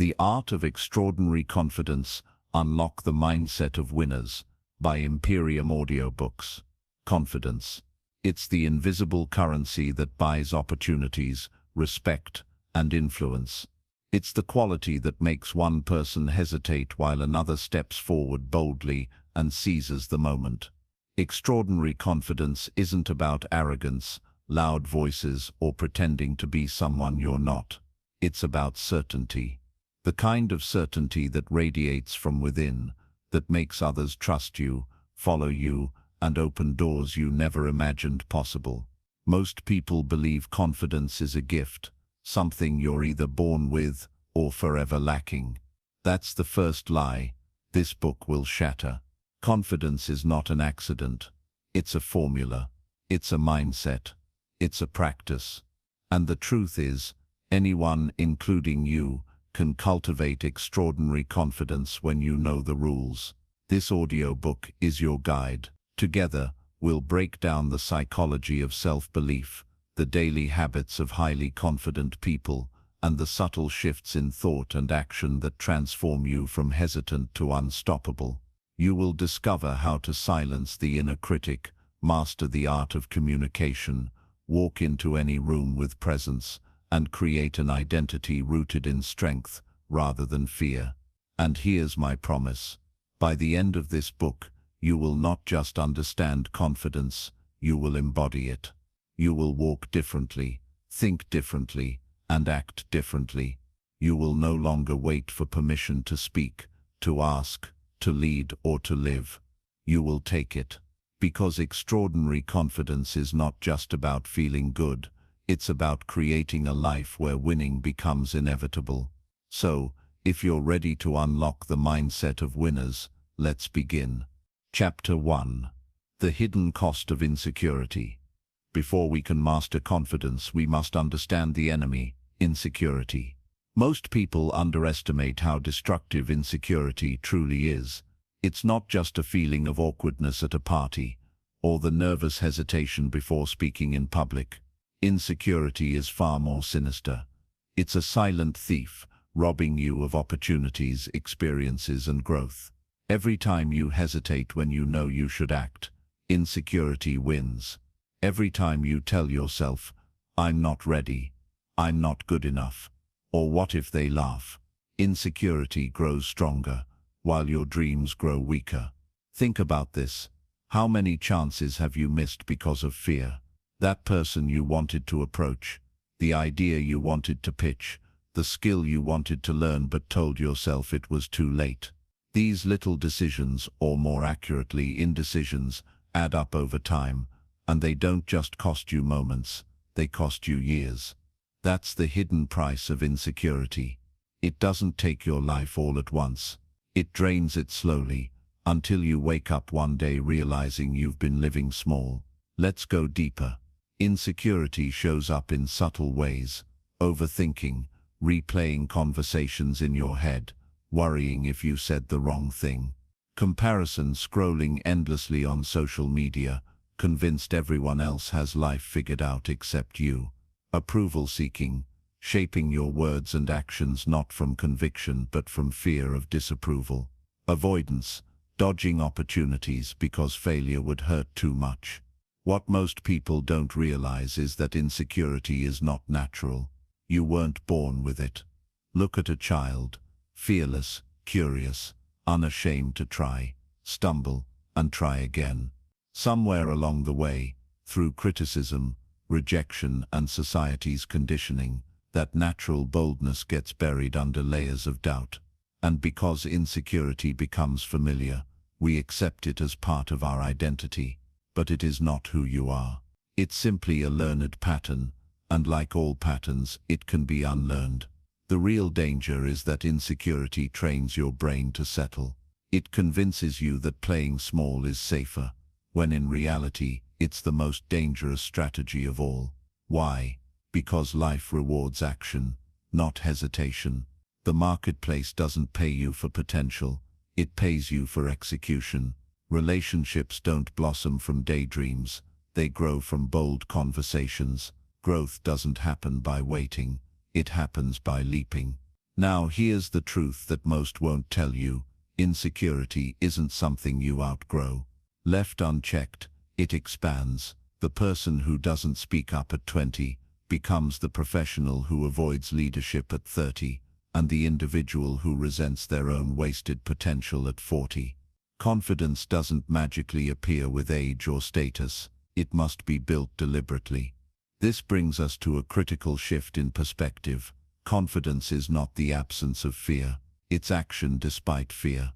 The Art of Extraordinary Confidence, Unlock the Mindset of Winners, by Imperium Audiobooks. Confidence. It's the invisible currency that buys opportunities, respect, and influence. It's the quality that makes one person hesitate while another steps forward boldly and seizes the moment. Extraordinary confidence isn't about arrogance, loud voices, or pretending to be someone you're not. It's about certainty. The kind of certainty that radiates from within, that makes others trust you, follow you, and open doors you never imagined possible. Most people believe confidence is a gift, something you're either born with or forever lacking. That's the first lie this book will shatter. Confidence is not an accident. It's a formula. It's a mindset. It's a practice. And the truth is, anyone, including you, can cultivate extraordinary confidence when you know the rules. This audiobook is your guide. Together, we'll break down the psychology of self-belief, the daily habits of highly confident people, and the subtle shifts in thought and action that transform you from hesitant to unstoppable. You will discover how to silence the inner critic, master the art of communication, walk into any room with presence, and create an identity rooted in strength rather than fear. And here's my promise. By the end of this book, you will not just understand confidence, you will embody it. You will walk differently, think differently, and act differently. You will no longer wait for permission to speak, to ask, to lead, or to live. You will take it. Because extraordinary confidence is not just about feeling good, it's about creating a life where winning becomes inevitable. So, if you're ready to unlock the mindset of winners, let's begin. Chapter 1. The Hidden Cost of Insecurity. Before we can master confidence, we must understand the enemy, insecurity. Most people underestimate how destructive insecurity truly is. It's not just a feeling of awkwardness at a party, or the nervous hesitation before speaking in public. Insecurity is far more sinister. It's a silent thief, robbing you of opportunities, experiences, and growth. Every time you hesitate when you know you should act, insecurity wins. Every time you tell yourself, "I'm not ready," "I'm not good enough," or "what if they laugh," insecurity grows stronger, while your dreams grow weaker. Think about this. How many chances have you missed because of fear? That person you wanted to approach, the idea you wanted to pitch, the skill you wanted to learn but told yourself it was too late. These little decisions, or more accurately indecisions, add up over time, and they don't just cost you moments, they cost you years. That's the hidden price of insecurity. It doesn't take your life all at once. It drains it slowly, until you wake up one day realizing you've been living small. Let's go deeper. Insecurity shows up in subtle ways: overthinking, replaying conversations in your head, worrying if you said the wrong thing; comparison, scrolling endlessly on social media, convinced everyone else has life figured out except you; approval seeking, shaping your words and actions not from conviction but from fear of disapproval; avoidance, dodging opportunities because failure would hurt too much. What most people don't realize is that insecurity is not natural. You weren't born with it. Look at a child, fearless, curious, unashamed to try, stumble, and try again. Somewhere along the way, through criticism, rejection, and society's conditioning, that natural boldness gets buried under layers of doubt. And because insecurity becomes familiar, we accept it as part of our identity. But it is not who you are. It's simply a learned pattern, and like all patterns, it can be unlearned. The real danger is that insecurity trains your brain to settle. It convinces you that playing small is safer, when in reality, it's the most dangerous strategy of all. Why? Because life rewards action, not hesitation. The marketplace doesn't pay you for potential, it pays you for execution. Relationships don't blossom from daydreams, they grow from bold conversations. Growth doesn't happen by waiting, it happens by leaping. Now here's the truth that most won't tell you. Insecurity isn't something you outgrow. Left unchecked, it expands. The person who doesn't speak up at 20 becomes the professional who avoids leadership at 30, and the individual who resents their own wasted potential at 40. Confidence doesn't magically appear with age or status. It must be built deliberately. This brings us to a critical shift in perspective. Confidence is not the absence of fear, it's action despite fear.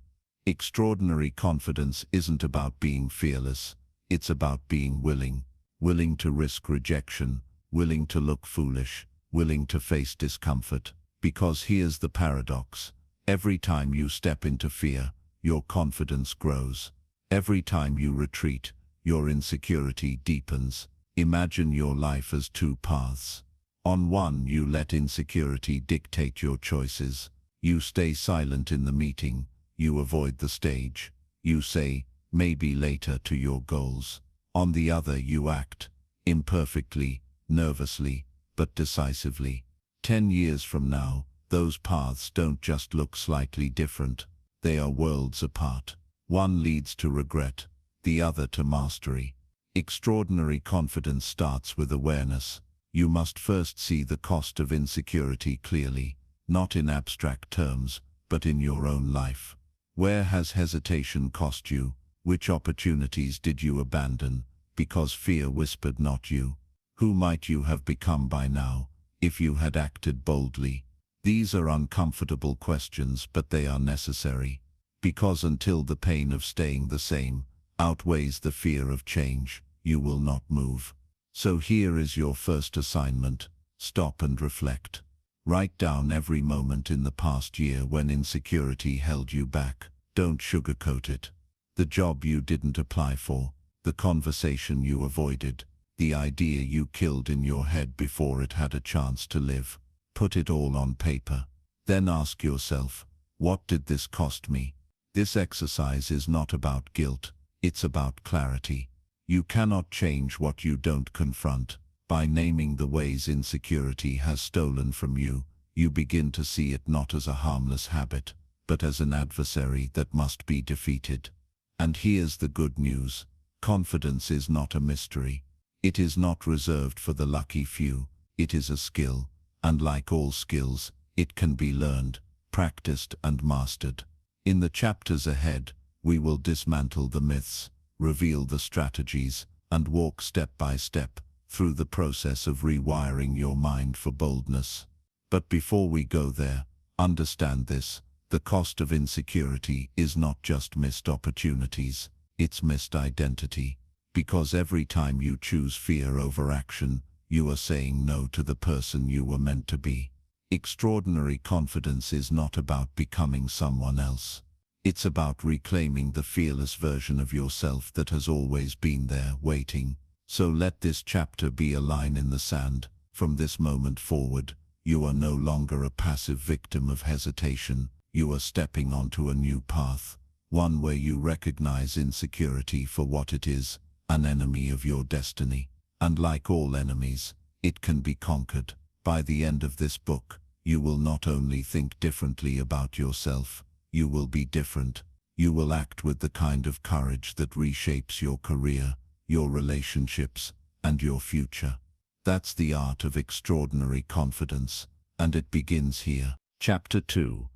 Extraordinary confidence isn't about being fearless, it's about being willing to risk rejection, willing to look foolish, willing to face discomfort. Because here's the paradox. Every time you step into fear, your confidence grows. Every time you retreat, your insecurity deepens. Imagine your life as two paths. On one, you let insecurity dictate your choices. You stay silent in the meeting. You avoid the stage. You say, maybe later, to your goals. On the other, you act, imperfectly, nervously, but decisively. 10 years from now, those paths don't just look slightly different. They are worlds apart. One leads to regret, the other to mastery. Extraordinary confidence starts with awareness. You must first see the cost of insecurity clearly, not in abstract terms, but in your own life. Where has hesitation cost you? Which opportunities did you abandon because fear whispered not you? Who might you have become by now if you had acted boldly? These are uncomfortable questions, but they are necessary, because until the pain of staying the same outweighs the fear of change, you will not move. So here is your first assignment. Stop and reflect. Write down every moment in the past year when insecurity held you back. Don't sugarcoat it. The job you didn't apply for, the conversation you avoided, the idea you killed in your head before it had a chance to live. Put it all on paper. Then ask yourself, what did this cost me? This exercise is not about guilt, it's about clarity. You cannot change what you don't confront. By naming the ways insecurity has stolen from you, you begin to see it not as a harmless habit, but as an adversary that must be defeated. And here's the good news. Confidence is not a mystery. It is not reserved for the lucky few. It is a skill, and like all skills, it can be learned, practiced, and mastered. In the chapters ahead, we will dismantle the myths, reveal the strategies, and walk step by step through the process of rewiring your mind for boldness. But before we go there, understand this: the cost of insecurity is not just missed opportunities, it's missed identity. Because every time you choose fear over action, you are saying no to the person you were meant to be. Extraordinary confidence is not about becoming someone else. It's about reclaiming the fearless version of yourself that has always been there, waiting. So let this chapter be a line in the sand. From this moment forward, you are no longer a passive victim of hesitation. You are stepping onto a new path, one where you recognize insecurity for what it is, an enemy of your destiny. And like all enemies, it can be conquered. By the end of this book, you will not only think differently about yourself, you will be different. You will act with the kind of courage that reshapes your career, your relationships, and your future. That's the art of extraordinary confidence, and it begins here. Chapter 2.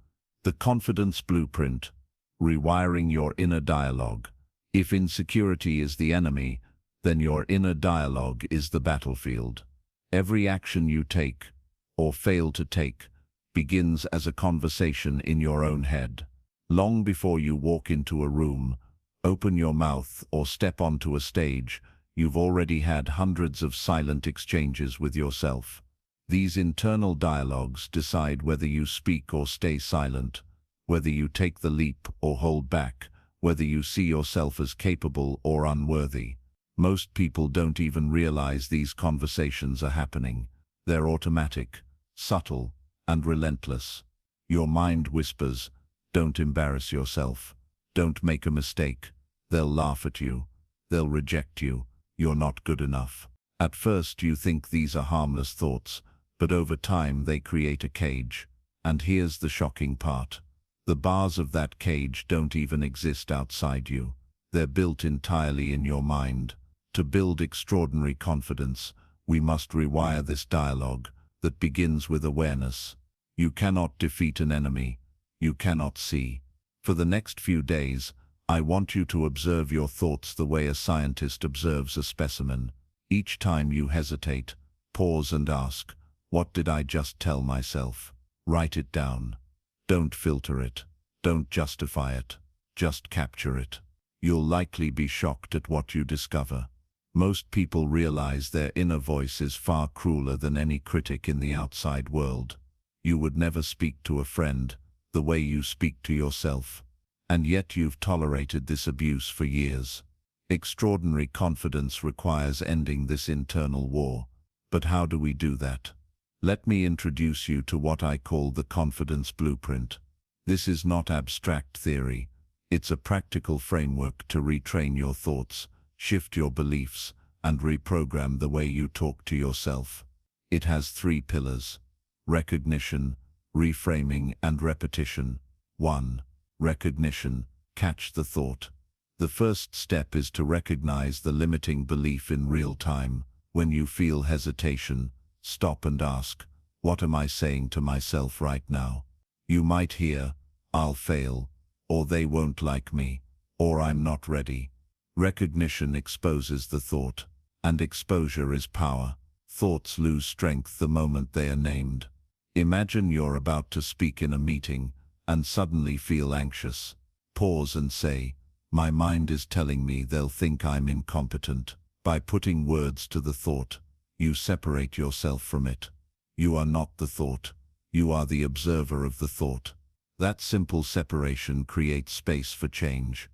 The Confidence Blueprint. Rewiring your inner dialogue. If insecurity is the enemy, then your inner dialogue is the battlefield. Every action you take, or fail to take, begins as a conversation in your own head. Long before you walk into a room, open your mouth, or step onto a stage, you've already had hundreds of silent exchanges with yourself. These internal dialogues decide whether you speak or stay silent, whether you take the leap or hold back, whether you see yourself as capable or unworthy. Most people don't even realize these conversations are happening. They're automatic, subtle, and relentless. Your mind whispers, "Don't embarrass yourself. Don't make a mistake. They'll laugh at you. They'll reject you. You're not good enough." At first you think these are harmless thoughts, but over time they create a cage. And here's the shocking part. The bars of that cage don't even exist outside you. They're built entirely in your mind. To build extraordinary confidence, we must rewire this dialogue that begins with awareness. You cannot defeat an enemy you cannot see. For the next few days, I want you to observe your thoughts the way a scientist observes a specimen. Each time you hesitate, pause and ask, what did I just tell myself? Write it down. Don't filter it. Don't justify it. Just capture it. You'll likely be shocked at what you discover. Most people realize their inner voice is far crueler than any critic in the outside world. You would never speak to a friend the way you speak to yourself. And yet you've tolerated this abuse for years. Extraordinary confidence requires ending this internal war. But how do we do that? Let me introduce you to what I call the confidence blueprint. This is not abstract theory. It's a practical framework to retrain your thoughts, shift your beliefs, and reprogram the way you talk to yourself. It has 3 pillars: recognition, reframing, and repetition. 1. Recognition. Catch the thought. The first step is to recognize the limiting belief in real time. When you feel hesitation, stop and ask, what am I saying to myself right now? You might hear, I'll fail, or they won't like me, or I'm not ready. Recognition exposes the thought, and exposure is power. Thoughts lose strength the moment they are named. Imagine you're about to speak in a meeting and suddenly feel anxious. Pause and say, my mind is telling me they'll think I'm incompetent. By putting words to the thought, you separate yourself from it. You are not the thought. You are the observer of the thought. That simple separation creates space for change.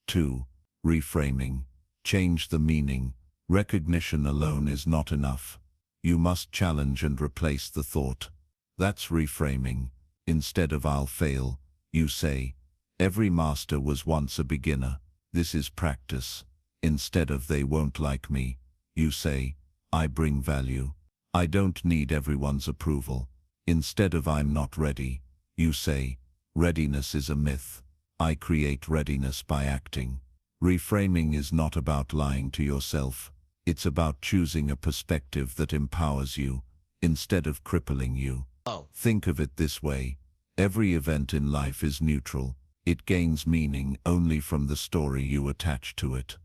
2. Reframing. Change the meaning. Recognition alone is not enough. You must challenge and replace the thought. That's reframing. Instead of I'll fail, you say, every master was once a beginner. This is practice. Instead of they won't like me, you say, I bring value. I don't need everyone's approval. Instead of I'm not ready, you say, readiness is a myth. I create readiness by acting. Reframing is not about lying to yourself. It's about choosing a perspective that empowers you, instead of crippling you. Think of it this way. Every event in life is neutral. It gains meaning only from the story you attach to it.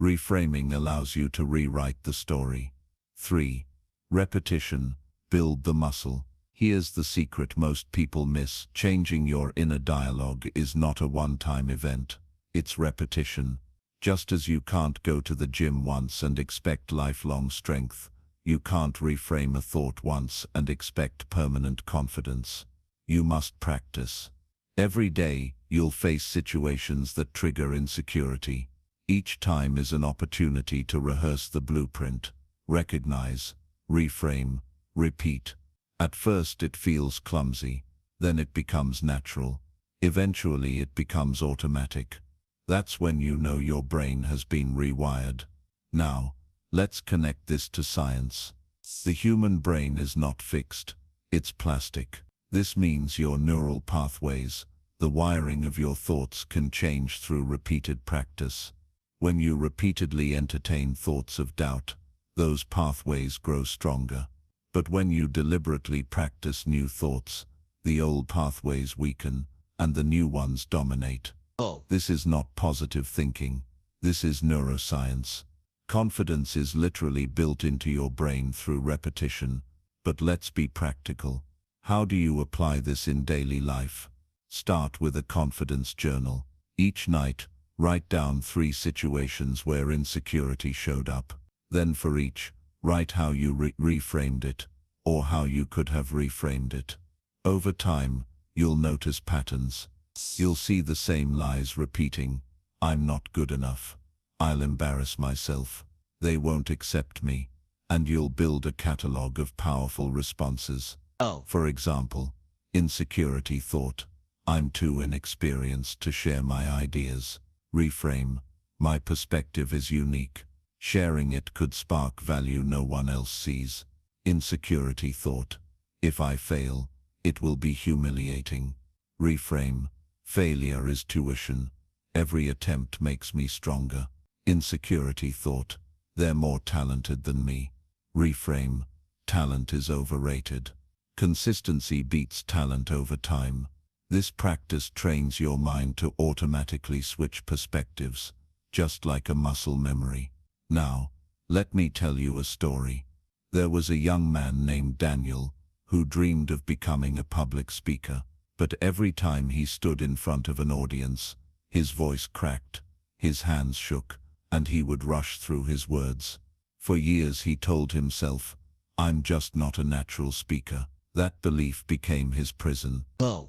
Reframing allows you to rewrite the story. 3. Repetition. Build the muscle. Here's the secret most people miss. Changing your inner dialogue is not a one-time event. It's repetition. Just as you can't go to the gym once and expect lifelong strength, you can't reframe a thought once and expect permanent confidence. You must practice. Every day, you'll face situations that trigger insecurity. Each time is an opportunity to rehearse the blueprint. Recognize, reframe, repeat. At first it feels clumsy, then it becomes natural. Eventually it becomes automatic. That's when you know your brain has been rewired. Now, let's connect this to science. The human brain is not fixed. It's plastic. This means your neural pathways, the wiring of your thoughts, can change through repeated practice. When you repeatedly entertain thoughts of doubt, those pathways grow stronger. But when you deliberately practice new thoughts, the old pathways weaken and the new ones dominate. This is not positive thinking. This is neuroscience. Confidence is literally built into your brain through repetition. But let's be practical. How do you apply this in daily life? Start with a confidence journal. Each night, write down 3 situations where insecurity showed up. Then for each, write how you reframed it, or how you could have reframed it. Over time, you'll notice patterns. You'll see the same lies repeating. I'm not good enough. I'll embarrass myself. They won't accept me. And you'll build a catalog of powerful responses. For example, insecurity thought, I'm too inexperienced to share my ideas. Reframe, my perspective is unique. Sharing it could spark value no one else sees. Insecurity thought, if I fail, It will be humiliating. Reframe. Failure is tuition. Every attempt makes me stronger. Insecurity thought. They're more talented than me. Reframe. Talent is overrated. Consistency beats talent over time. This practice trains your mind to automatically switch perspectives, just like a muscle memory. Now, let me tell you a story. There was a young man named Daniel who dreamed of becoming a public speaker, but every time he stood in front of an audience, his voice cracked, his hands shook, and he would rush through his words. For years he told himself, "I'm just not a natural speaker." That belief became his prison.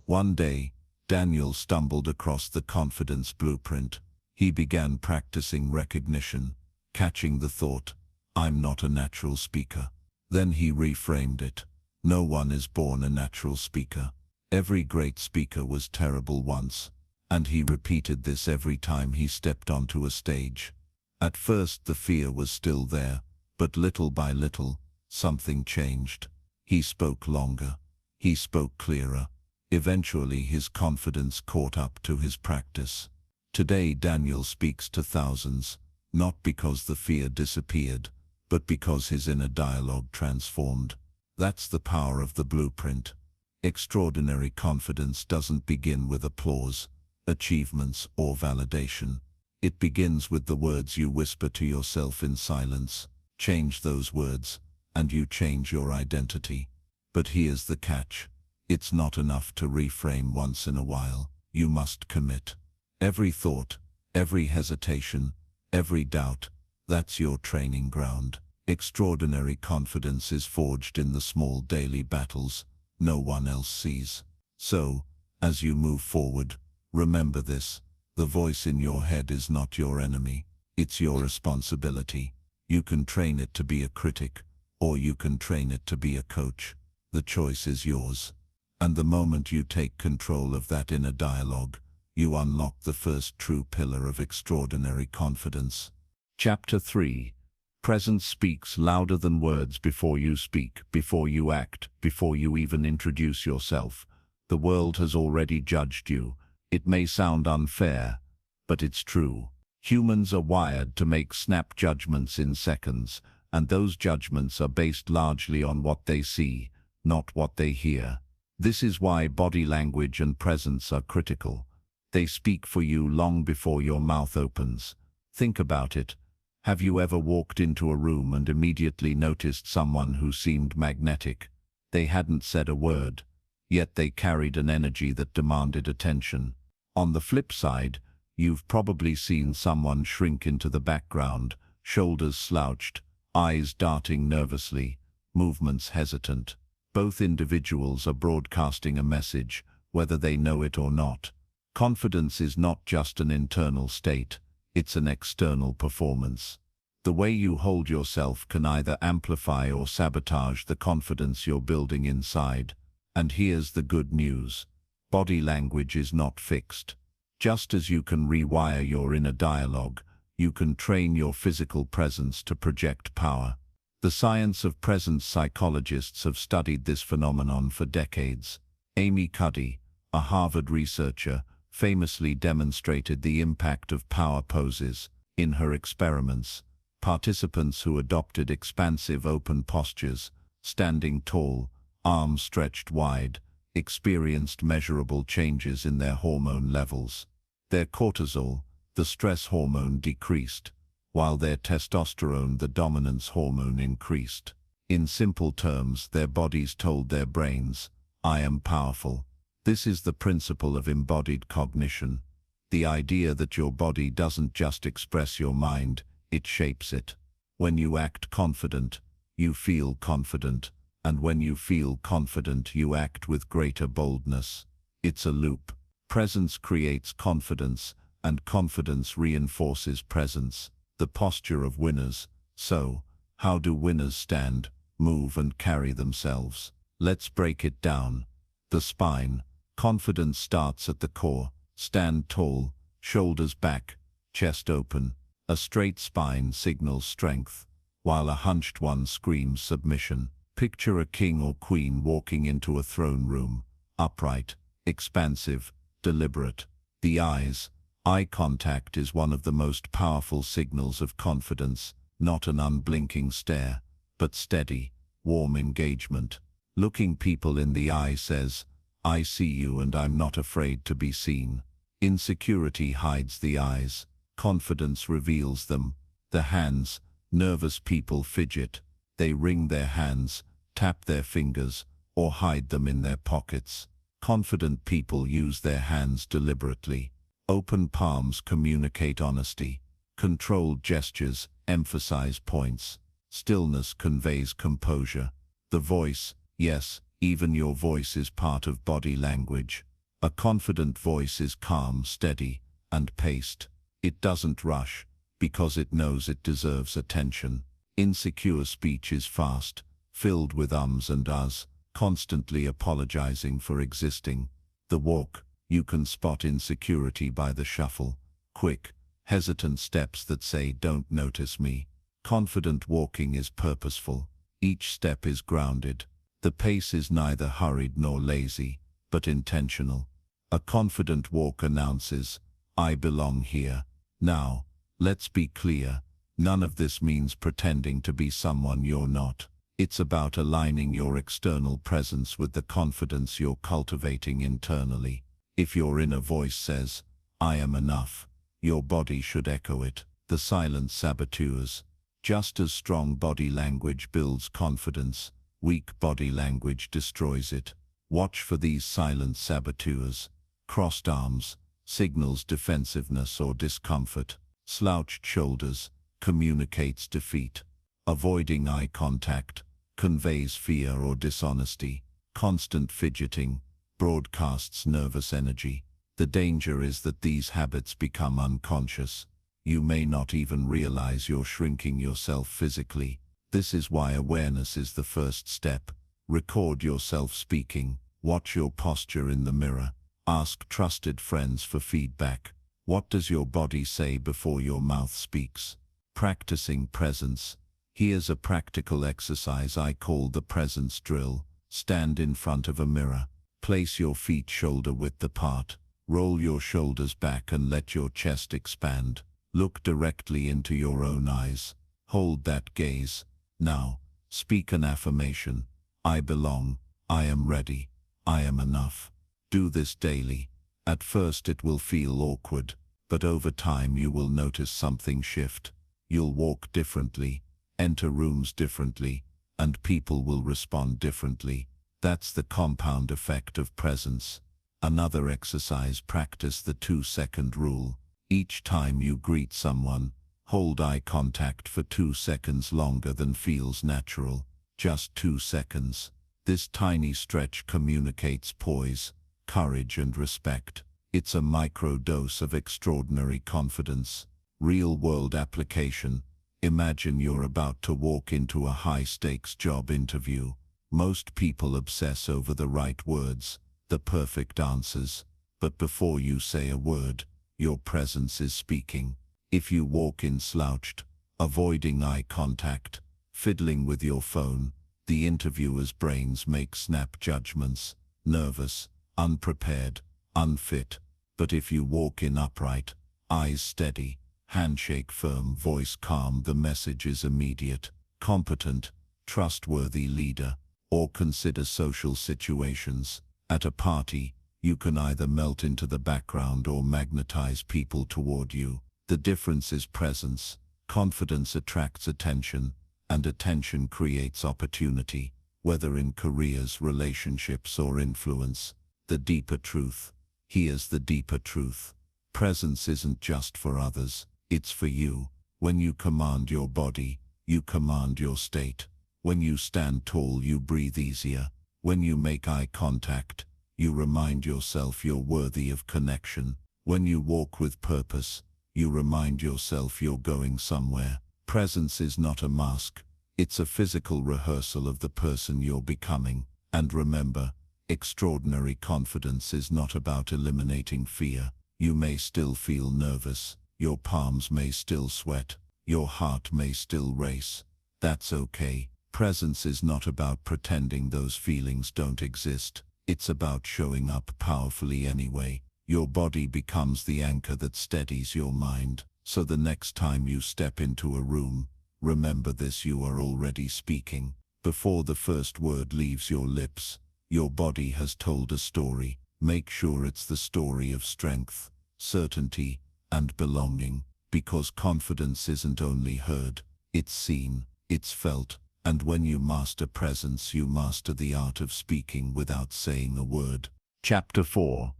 One day, Daniel stumbled across the confidence blueprint. He began practicing recognition, catching the thought, "I'm not a natural speaker." Then he reframed it. No one is born a natural speaker. Every great speaker was terrible once, and he repeated this every time he stepped onto a stage. At first the fear was still there, but little by little, something changed. He spoke longer. He spoke clearer. Eventually his confidence caught up to his practice. Today Daniel speaks to thousands, not because the fear disappeared, but because his inner dialogue transformed. That's the power of the blueprint. Extraordinary confidence doesn't begin with applause, achievements, or validation. It begins with the words you whisper to yourself in silence. Change those words, and you change your identity. But here's the catch. It's not enough to reframe once in a while. You must commit. Every thought, every hesitation, every doubt, that's your training ground. Extraordinary confidence is forged in the small daily battles no one else sees. So, as you move forward, remember this. The voice in your head is not your enemy. It's your responsibility. You can train it to be a critic, or you can train it to be a coach. The choice is yours. And the moment you take control of that inner dialogue, you unlock the first true pillar of extraordinary confidence. Chapter 3. Presence speaks louder than words. Before you speak, before you act, before you even introduce yourself, the world has already judged you. It may sound unfair, but it's true. Humans are wired to make snap judgments in seconds, and those judgments are based largely on what they see, not what they hear. This is why body language and presence are critical. They speak for you long before your mouth opens. Think about it. Have you ever walked into a room and immediately noticed someone who seemed magnetic? They hadn't said a word, yet they carried an energy that demanded attention. On the flip side, you've probably seen someone shrink into the background, shoulders slouched, eyes darting nervously, movements hesitant. Both individuals are broadcasting a message, whether they know it or not. Confidence is not just an internal state, it's an external performance. The way you hold yourself can either amplify or sabotage the confidence you're building inside. And here's the good news. Body language is not fixed. Just as you can rewire your inner dialogue, you can train your physical presence to project power. The science of presence psychologists have studied this phenomenon for decades. Amy Cuddy, a Harvard researcher, famously demonstrated the impact of power poses. In her experiments, participants who adopted expansive open postures, standing tall, arms stretched wide, experienced measurable changes in their hormone levels. Their cortisol, the stress hormone, decreased, while their testosterone, the dominance hormone, increased. In simple terms, their bodies told their brains, "I am powerful." This is the principle of embodied cognition. The idea that your body doesn't just express your mind, it shapes it. When you act confident, you feel confident, and when you feel confident, you act with greater boldness. It's a loop. Presence creates confidence, and confidence reinforces presence. The posture of winners. So, how do winners stand, move, and carry themselves? Let's break it down. The spine. Confidence starts at the core. Stand tall, shoulders back, chest open. A straight spine signals strength, while a hunched one screams submission. Picture a king or queen walking into a throne room. upright, expansive, deliberate. The eyes. Eye contact is one of the most powerful signals of confidence, not an unblinking stare, but steady, warm engagement. Looking people in the eye says, "I see you and I'm not afraid to be seen." Insecurity hides the eyes. Confidence reveals them. The hands. Nervous people fidget. They wring their hands, tap their fingers, or hide them in their pockets. Confident people use their hands deliberately. Open palms communicate honesty. Controlled gestures emphasize points. Stillness conveys composure. The voice. Yes, even your voice is part of body language. A confident voice is calm, steady, and paced. It doesn't rush, because it knows it deserves attention. Insecure speech is fast, filled with ums and ahs, constantly apologizing for existing. The walk. You can spot insecurity by the shuffle. Quick, hesitant steps that say, "Don't notice me." Confident walking is purposeful. Each step is grounded. The pace is neither hurried nor lazy, but intentional. A confident walk announces, "I belong here." Now, let's be clear. None of this means pretending to be someone you're not. It's about aligning your external presence with the confidence you're cultivating internally. If your inner voice says, "I am enough," your body should echo it. The silent saboteurs. Just as strong body language builds confidence, weak body language destroys it. Watch for these silent saboteurs. Crossed arms signals defensiveness or discomfort. Slouched shoulders communicates defeat. Avoiding eye contact conveys fear or dishonesty. Constant fidgeting broadcasts nervous energy. The danger is that these habits become unconscious. You may not even realize you're shrinking yourself physically. This is why awareness is the first step. Record yourself speaking. Watch your posture in the mirror. Ask trusted friends for feedback. What does your body say before your mouth speaks? Practicing presence. Here's a practical exercise I call the presence drill. Stand in front of a mirror. Place your feet shoulder-width apart. Roll your shoulders back and let your chest expand. Look directly into your own eyes. Hold that gaze. Now, speak an affirmation. I belong. I am ready. I am enough. Do this daily. At first it will feel awkward, but over time you will notice something shift. You'll walk differently, enter rooms differently, and people will respond differently. That's the compound effect of presence. Another exercise, practice the 2-second rule. Each time you greet someone, hold eye contact for 2 seconds longer than feels natural. Just 2 seconds. This tiny stretch communicates poise, courage and respect. It's a micro-dose of extraordinary confidence. Real-world application. Imagine you're about to walk into a high-stakes job interview. Most people obsess over the right words, the perfect answers. But before you say a word, your presence is speaking. If you walk in slouched, avoiding eye contact, fiddling with your phone, the interviewer's brains make snap judgments. Nervous, unprepared, unfit. But if you walk in upright, eyes steady, handshake firm, voice calm, the message is immediate. Competent, trustworthy leader. Or consider social situations. At a party, you can either melt into the background or magnetize people toward you. The difference is presence. Confidence attracts attention, and attention creates opportunity, whether in careers, relationships, or influence. The deeper truth. Here's the deeper truth. Presence isn't just for others, it's for you. When you command your body, you command your state. When you stand tall, you breathe easier. When you make eye contact, you remind yourself you're worthy of connection. When you walk with purpose, you remind yourself you're going somewhere. Presence is not a mask. It's a physical rehearsal of the person you're becoming. And remember, extraordinary confidence is not about eliminating fear. You may still feel nervous. Your palms may still sweat. Your heart may still race. That's okay. Presence is not about pretending those feelings don't exist. It's about showing up powerfully anyway. Your body becomes the anchor that steadies your mind. So the next time you step into a room, remember this: you are already speaking. Before the first word leaves your lips, your body has told a story. Make sure it's the story of strength, certainty, and belonging, because confidence isn't only heard, it's seen, it's felt, and when you master presence, you master the art of speaking without saying a word. Chapter 4.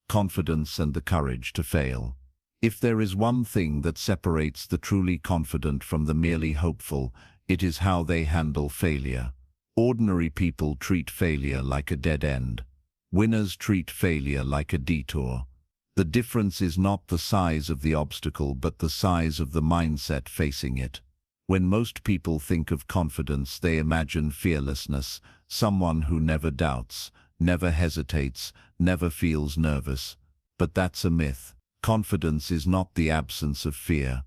Confidence and the Courage to Fail. If there is one thing that separates the truly confident from the merely hopeful, it is how they handle failure. Ordinary people treat failure like a dead end. Winners treat failure like a detour. The difference is not the size of the obstacle, but the size of the mindset facing it. When most people think of confidence, they imagine fearlessness, someone who never doubts, never hesitates, never feels nervous. But that's a myth. Confidence is not the absence of fear.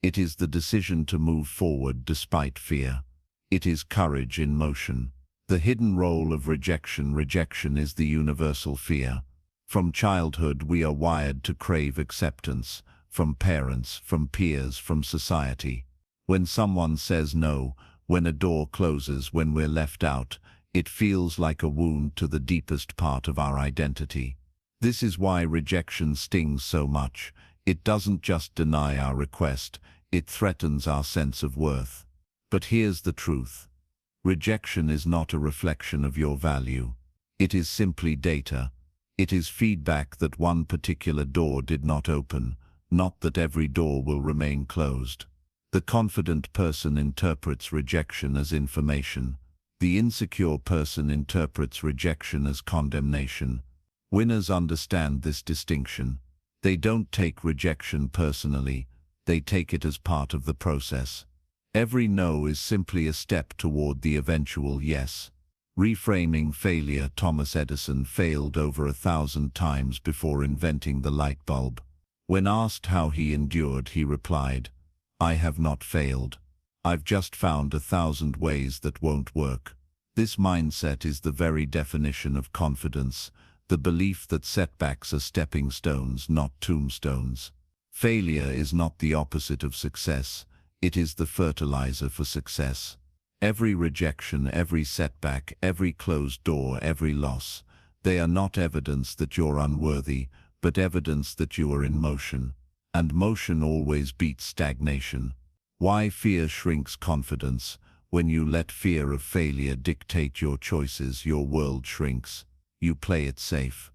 It is the decision to move forward despite fear. It is courage in motion. The hidden role of rejection. Rejection is the universal fear. From childhood, we are wired to crave acceptance, from parents, from peers, from society. When someone says no, when a door closes, when we're left out, it feels like a wound to the deepest part of our identity. This is why rejection stings so much. It doesn't just deny our request, it threatens our sense of worth. But here's the truth. Rejection is not a reflection of your value. It is simply data. It is feedback that one particular door did not open, not that every door will remain closed. The confident person interprets rejection as information. The insecure person interprets rejection as condemnation. Winners understand this distinction. They don't take rejection personally. They take it as part of the process. Every no is simply a step toward the eventual yes. Reframing failure. Thomas Edison failed over 1,000 times before inventing the light bulb. When asked how he endured, he replied, "I have not failed. I've just found 1,000 ways that won't work." This mindset is the very definition of confidence, the belief that setbacks are stepping stones, not tombstones. Failure is not the opposite of success. It is the fertilizer for success. Every rejection, every setback, every closed door, every loss, they are not evidence that you're unworthy, but evidence that you are in motion. And motion always beats stagnation. Why fear shrinks confidence? When you let fear of failure dictate your choices, your world shrinks. You play it safe.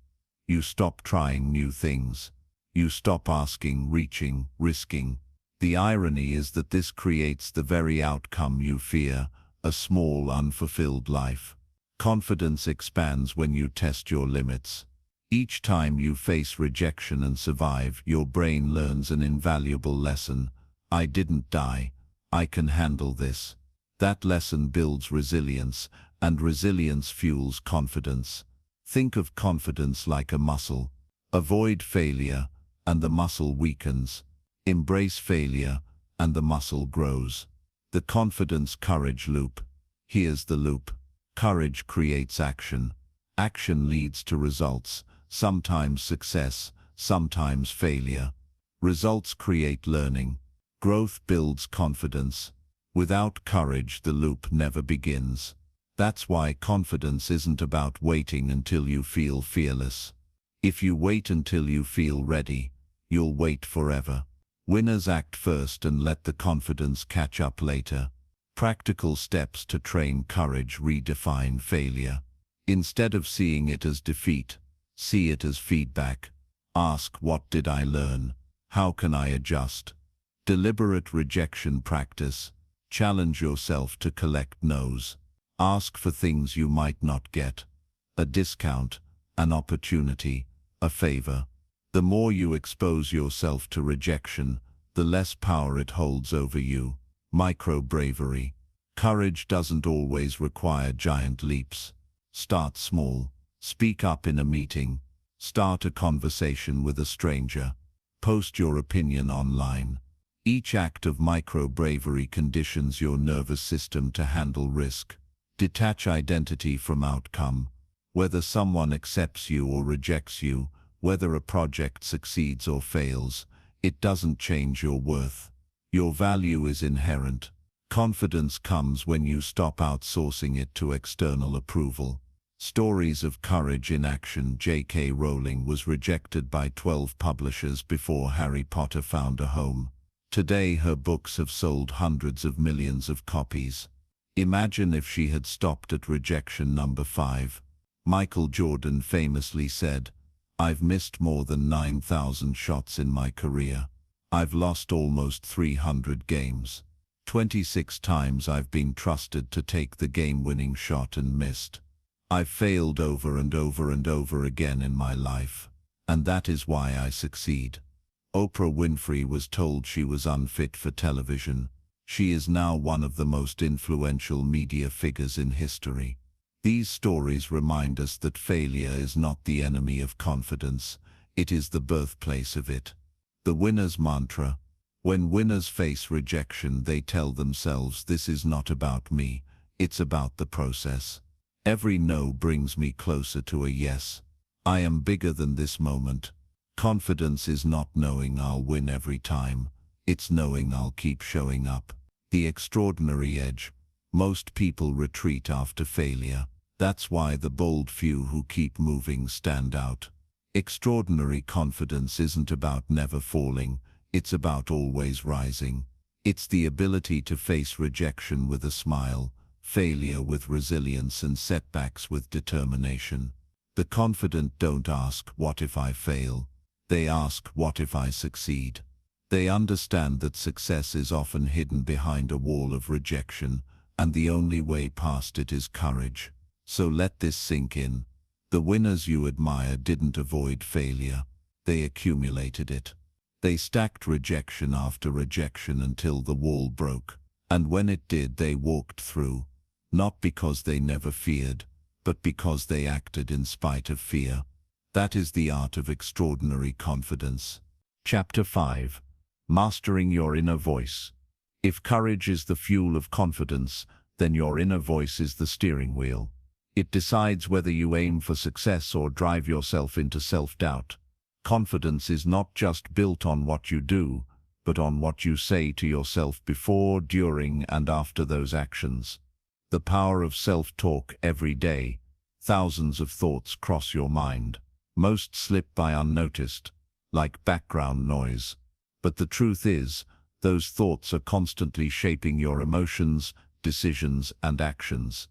You stop trying new things. You stop asking, reaching, risking. The irony is that this creates the very outcome you fear, a small, unfulfilled life. Confidence expands when you test your limits. Each time you face rejection and survive, your brain learns an invaluable lesson. I didn't die. I can handle this. That lesson builds resilience, and resilience fuels confidence. Think of confidence like a muscle. Avoid failure, and the muscle weakens. Embrace failure, and the muscle grows. The confidence-courage loop. Here's the loop. Courage creates action. Action leads to results, sometimes success, sometimes failure. Results create learning. Growth builds confidence. Without courage, the loop never begins. That's why confidence isn't about waiting until you feel fearless. If you wait until you feel ready, you'll wait forever. Winners act first and let the confidence catch up later. Practical steps to train courage. Redefine failure. Instead of seeing it as defeat, see it as feedback. Ask, what did I learn? How can I adjust? Deliberate rejection practice. Challenge yourself to collect no's. Ask for things you might not get. A discount, an opportunity, a favor. The more you expose yourself to rejection, the less power it holds over you. Micro-bravery. Courage doesn't always require giant leaps. Start small. Speak up in a meeting. Start a conversation with a stranger. Post your opinion online. Each act of micro-bravery conditions your nervous system to handle risk. Detach identity from outcome. Whether someone accepts you or rejects you, whether a project succeeds or fails, it doesn't change your worth. Your value is inherent. Confidence comes when you stop outsourcing it to external approval. Stories of courage in action. J.K. Rowling was rejected by 12 publishers before Harry Potter found a home. Today her books have sold hundreds of millions of copies. Imagine if she had stopped at rejection number 5. Michael Jordan famously said, "I've missed more than 9,000 shots in my career. I've lost almost 300 games. 26 times I've been trusted to take the game-winning shot and missed. I've failed over and over and over again in my life. And that is why I succeed." Oprah Winfrey was told she was unfit for television. She is now one of the most influential media figures in history. These stories remind us that failure is not the enemy of confidence, it is the birthplace of it. The winner's mantra. When winners face rejection, they tell themselves, "This is not about me, it's about the process. Every no brings me closer to a yes. I am bigger than this moment." Confidence is not knowing I'll win every time, it's knowing I'll keep showing up. The extraordinary edge. Most people retreat after failure. That's why the bold few who keep moving stand out. Extraordinary confidence isn't about never falling, it's about always rising. It's the ability to face rejection with a smile, failure with resilience, and setbacks with determination. The confident don't ask, "What if I fail?" They ask, "What if I succeed?" They understand that success is often hidden behind a wall of rejection, and the only way past it is courage. So let this sink in. The winners you admire didn't avoid failure, they accumulated it. They stacked rejection after rejection until the wall broke. And when it did, they walked through, not because they never feared, but because they acted in spite of fear. That is the art of extraordinary confidence. Chapter 5. Mastering your inner voice. If courage is the fuel of confidence, then your inner voice is the steering wheel. It decides whether you aim for success or drive yourself into self-doubt. Confidence is not just built on what you do, but on what you say to yourself before, during, and after those actions. The power of self-talk. Every day, thousands of thoughts cross your mind. Most slip by unnoticed, like background noise. But the truth is, those thoughts are constantly shaping your emotions, decisions, and actions.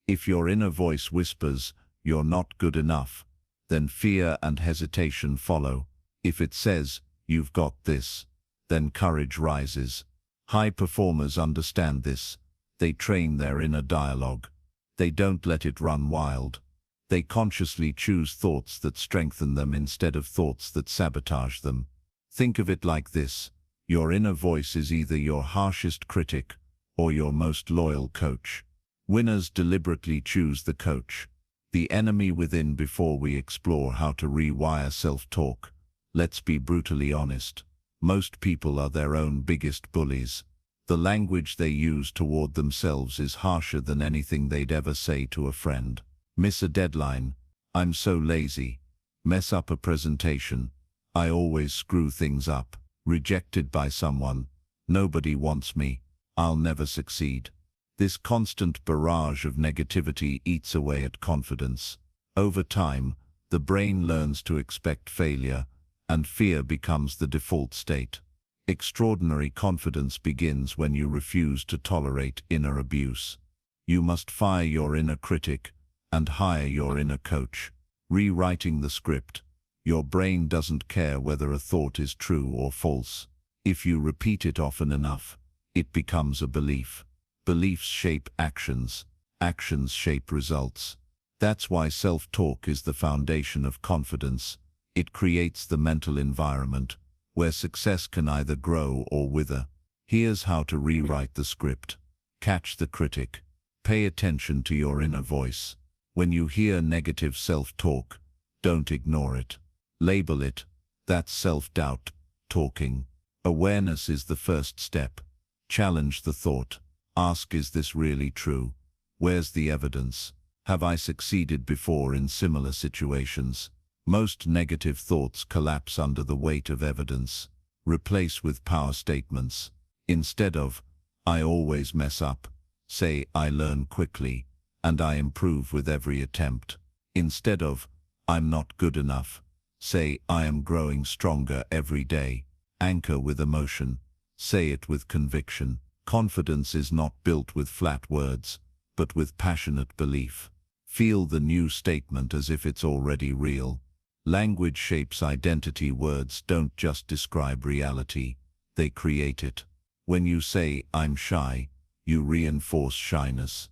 If your inner voice whispers, "You're not good enough," then fear and hesitation follow. If it says, "You've got this," then courage rises. High performers understand this. They train their inner dialogue. They don't let it run wild. They consciously choose thoughts that strengthen them instead of thoughts that sabotage them. Think of it like this. Your inner voice is either your harshest critic or your most loyal coach. Winners deliberately choose the coach, the enemy within. Before we explore how to rewire self-talk, let's be brutally honest. Most people are their own biggest bullies. The language they use toward themselves is harsher than anything they'd ever say to a friend. Miss a deadline, "I'm so lazy." Mess up a presentation, "I always screw things up." Rejected by someone, "Nobody wants me. I'll never succeed." This constant barrage of negativity eats away at confidence. Over time, the brain learns to expect failure, and fear becomes the default state. Extraordinary confidence begins when you refuse to tolerate inner abuse. You must fire your inner critic and hire your inner coach. Rewriting the script. Your brain doesn't care whether a thought is true or false. If you repeat it often enough, it becomes a belief. Beliefs shape actions. Actions shape results. That's why self-talk is the foundation of confidence. It creates the mental environment where success can either grow or wither. Here's how to rewrite the script. Catch the critic. Pay attention to your inner voice. When you hear negative self-talk, don't ignore it. Label it. That's self-doubt talking. Awareness is the first step. Challenge the thought. Ask, "Is this really true? Where's the evidence? Have I succeeded before in similar situations? Most negative thoughts collapse under the weight of evidence. Replace with power statements. Instead of, I always mess up, say, I learn quickly, and I improve with every attempt. Instead of, I'm not good enough, say, I am growing stronger every day. Anchor with emotion. Say it with conviction. Confidence is not built with flat words, but with passionate belief. Feel the new statement as if it's already real. Language shapes identity. Words don't just describe reality, they create it. When you say, I'm shy, you reinforce shyness.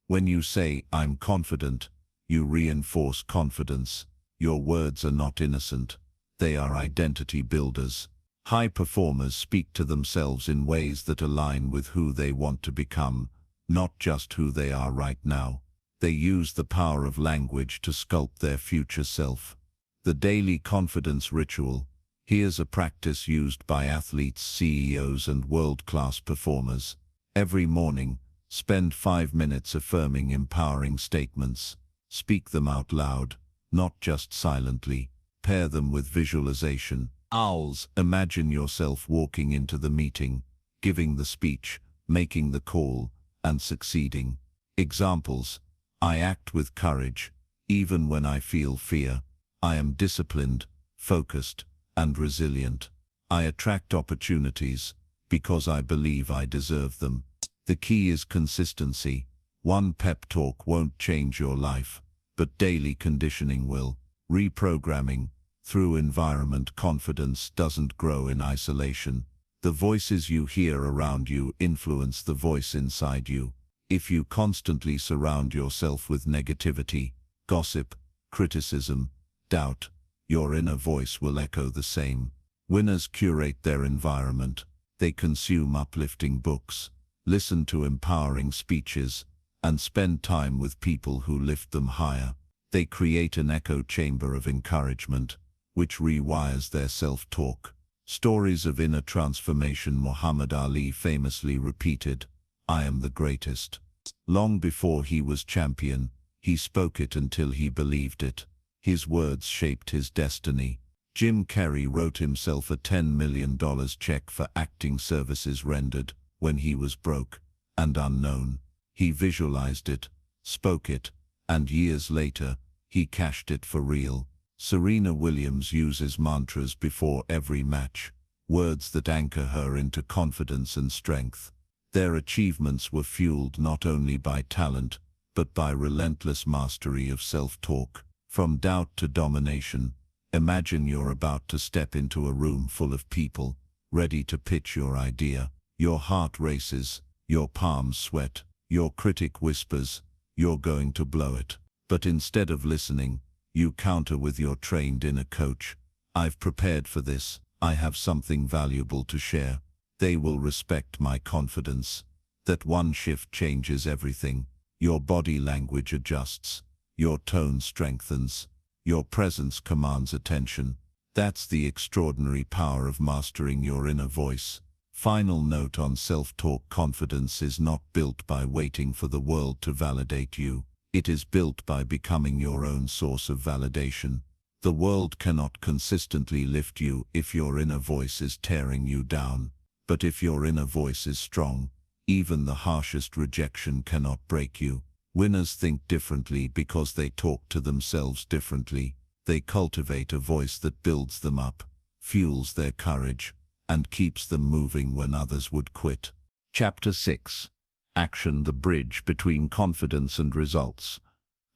When you say, I'm confident, you reinforce confidence. Your words are not innocent, they are identity builders. High performers speak to themselves in ways that align with who they want to become, not just who they are right now. They use the power of language to sculpt their future self. The daily confidence ritual. Here's a practice used by athletes, CEOs, and world-class performers. Every morning, spend 5 minutes affirming empowering statements. Speak them out loud, not just silently. Pair them with visualization. Owls, imagine yourself walking into the meeting, giving the speech, making the call, and succeeding. Examples. I act with courage, even when I feel fear. I am disciplined, focused, and resilient. I attract opportunities because I believe I deserve them. The key is consistency. One pep talk won't change your life, but daily conditioning will. Reprogramming. Through environment, confidence doesn't grow in isolation. The voices you hear around you influence the voice inside you. If you constantly surround yourself with negativity, gossip, criticism, doubt, your inner voice will echo the same. Winners curate their environment. They consume uplifting books, listen to empowering speeches, and spend time with people who lift them higher. They create an echo chamber of encouragement, which rewires their self-talk. Stories of inner transformation. Muhammad Ali famously repeated, I am the greatest. Long before he was champion, he spoke it until he believed it. His words shaped his destiny. Jim Carrey wrote himself a $10 million check for acting services rendered when he was broke and unknown. He visualized it, spoke it, and years later, he cashed it for real. Serena Williams uses mantras before every match, words that anchor her into confidence and strength. Their achievements were fueled not only by talent, but by relentless mastery of self-talk. From doubt to domination. Imagine you're about to step into a room full of people, ready to pitch your idea. Your heart races, your palms sweat, your critic whispers, you're going to blow it. But instead of listening, you counter with your trained inner coach. I've prepared for this, I have something valuable to share. They will respect my confidence. That one shift changes everything. Your body language adjusts. Your tone strengthens. Your presence commands attention. That's the extraordinary power of mastering your inner voice. Final note on self-talk. Confidence is not built by waiting for the world to validate you. It is built by becoming your own source of validation. The world cannot consistently lift you if your inner voice is tearing you down. But if your inner voice is strong, even the harshest rejection cannot break you. Winners think differently because they talk to themselves differently. They cultivate a voice that builds them up, fuels their courage, and keeps them moving when others would quit. Chapter 6. Action, the bridge between confidence and results.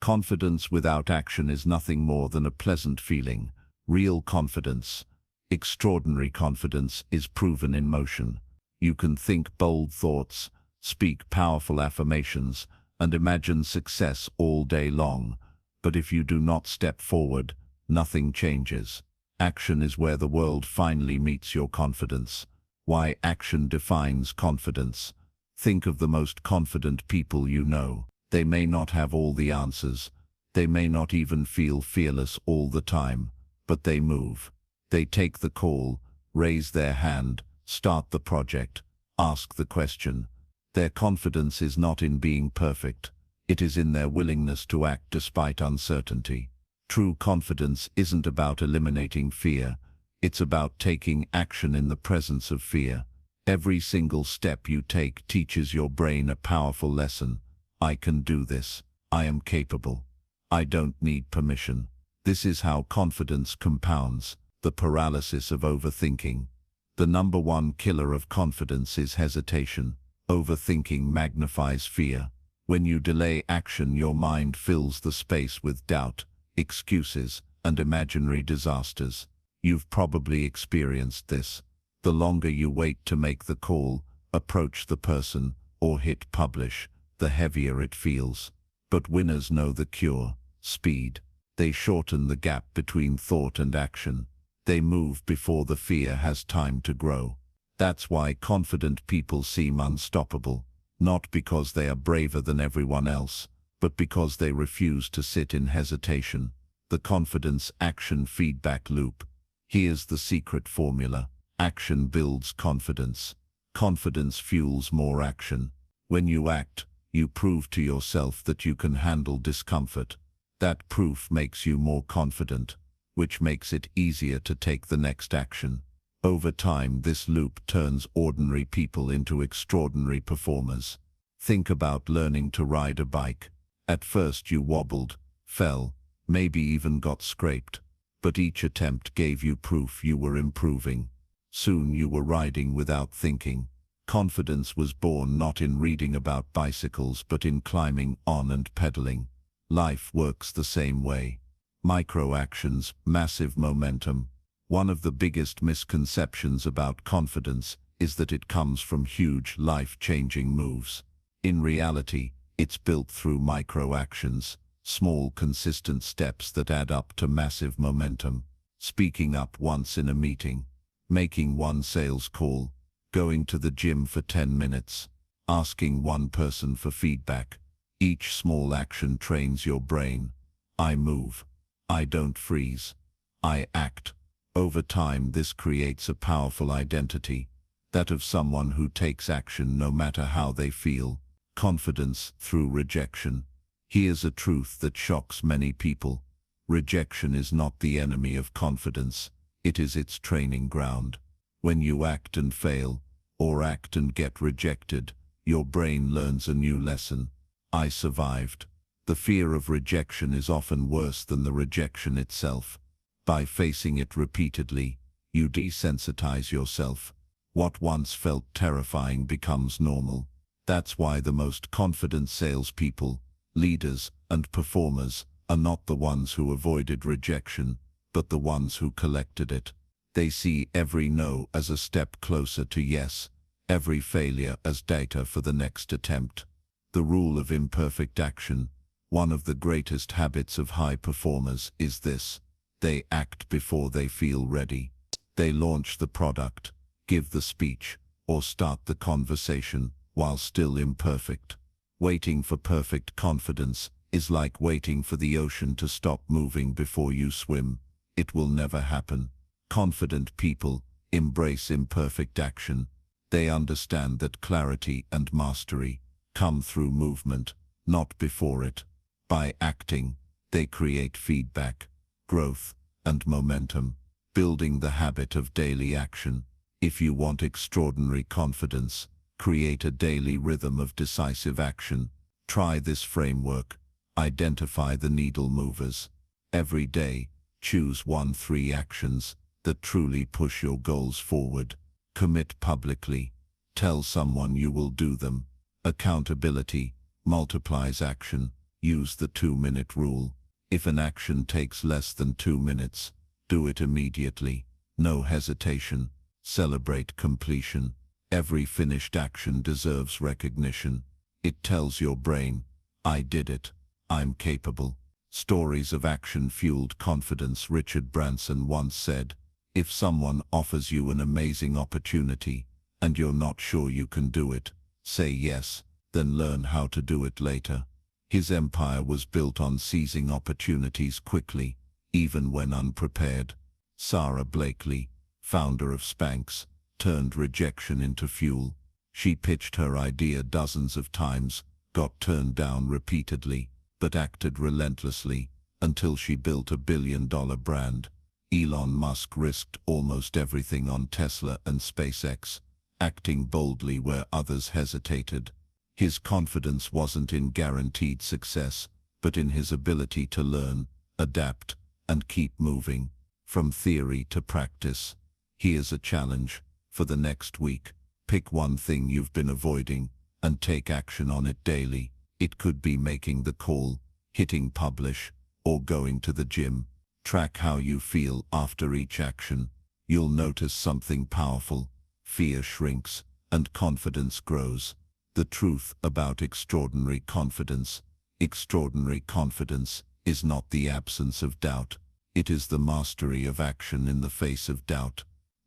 Confidence without action is nothing more than a pleasant feeling. Real confidence, extraordinary confidence, is proven in motion. You can think bold thoughts, speak powerful affirmations, and imagine success all day long, but if you do not step forward, nothing changes. Action is where the world finally meets your confidence. Why action defines confidence. Think of the most confident people you know. They may not have all the answers. They may not even feel fearless all the time, but they move. They take the call, raise their hand, start the project, ask the question. Their confidence is not in being perfect. It is in their willingness to act despite uncertainty. True confidence isn't about eliminating fear. It's about taking action in the presence of fear. Every single step you take teaches your brain a powerful lesson. I can do this. I am capable. I don't need permission. This is how confidence compounds. The paralysis of overthinking. The number one killer of confidence is hesitation. Overthinking magnifies fear. When you delay action, your mind fills the space with doubt, excuses, and imaginary disasters. You've probably experienced this. The longer you wait to make the call, approach the person, or hit publish, the heavier it feels. But winners know the cure: speed. They shorten the gap between thought and action. They move before the fear has time to grow. That's why confident people seem unstoppable, not because they are braver than everyone else, but because they refuse to sit in hesitation. The confidence-action feedback loop. Here's the secret formula. Action builds confidence. Confidence fuels more action. When you act, you prove to yourself that you can handle discomfort. That proof makes you more confident, which makes it easier to take the next action. Over time, this loop turns ordinary people into extraordinary performers. Think about learning to ride a bike. At first you wobbled, fell, maybe even got scraped. But each attempt gave you proof you were improving. Soon you were riding without thinking. Confidence was born not in reading about bicycles but in climbing on and pedaling. Life works the same way. Micro-actions, massive momentum. One of the biggest misconceptions about confidence is that it comes from huge, life-changing moves. In reality, it's built through micro-actions, small, consistent steps that add up to massive momentum. Speaking up once in a meeting, making one sales call, going to the gym for 10 minutes, asking one person for feedback. Each small action trains your brain. I move. I don't freeze. I act. Over time, this creates a powerful identity, that of someone who takes action no matter how they feel. Confidence through rejection. Here's a truth that shocks many people. Rejection is not the enemy of confidence. It is its training ground. When you act and fail, or act and get rejected, your brain learns a new lesson. I survived. The fear of rejection is often worse than the rejection itself. By facing it repeatedly, you desensitize yourself. What once felt terrifying becomes normal. That's why the most confident salespeople, leaders, and performers are not the ones who avoided rejection, but the ones who collected it. They see every no as a step closer to yes, every failure as data for the next attempt. The rule of imperfect action. One of the greatest habits of high performers is this: they act before they feel ready. They launch the product, give the speech, or start the conversation while still imperfect. Waiting for perfect confidence is like waiting for the ocean to stop moving before you swim. It will never happen. Confident people embrace imperfect action. They understand that clarity and mastery come through movement, not before it. By acting, they create feedback, growth, and momentum, building the habit of daily action. If you want extraordinary confidence, create a daily rhythm of decisive action. Try this framework. Identify the needle movers. Every day, choose 1-3 actions that truly push your goals forward. Commit publicly. Tell someone you will do them. Accountability multiplies action. Use the 2-minute rule. If an action takes less than 2 minutes, do it immediately. No hesitation. Celebrate completion. Every finished action deserves recognition. It tells your brain, I did it. I'm capable. Stories of action-fueled confidence. Richard Branson once said, if someone offers you an amazing opportunity and you're not sure you can do it, say yes, then learn how to do it later. His empire was built on seizing opportunities quickly, even when unprepared. Sarah Blakely, founder of Spanx, turned rejection into fuel. She pitched her idea dozens of times, got turned down repeatedly, but acted relentlessly, until she built $1 billion brand. Elon Musk risked almost everything on Tesla and SpaceX, acting boldly where others hesitated. His confidence wasn't in guaranteed success, but in his ability to learn, adapt, and keep moving. From theory to practice. Here's a challenge. For the next week, pick one thing you've been avoiding, and take action on it daily. It could be making the call, hitting publish, or going to the gym. Track how you feel after each action. You'll notice something powerful. Fear shrinks, and confidence grows. The truth about extraordinary confidence. Extraordinary confidence is not the absence of doubt. It is the mastery of action in the face of doubt.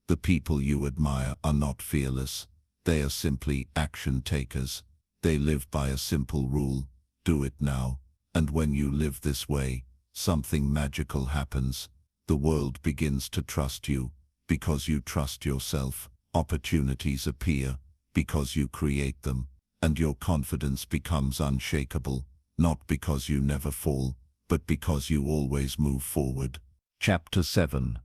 The people you admire are not fearless. They are simply action takers. They live by a simple rule: do it now. And when you live this way, something magical happens. The world begins to trust you, because you trust yourself. Opportunities appear, because you create them. And your confidence becomes unshakable, not because you never fall, but because you always move forward. Chapter 7.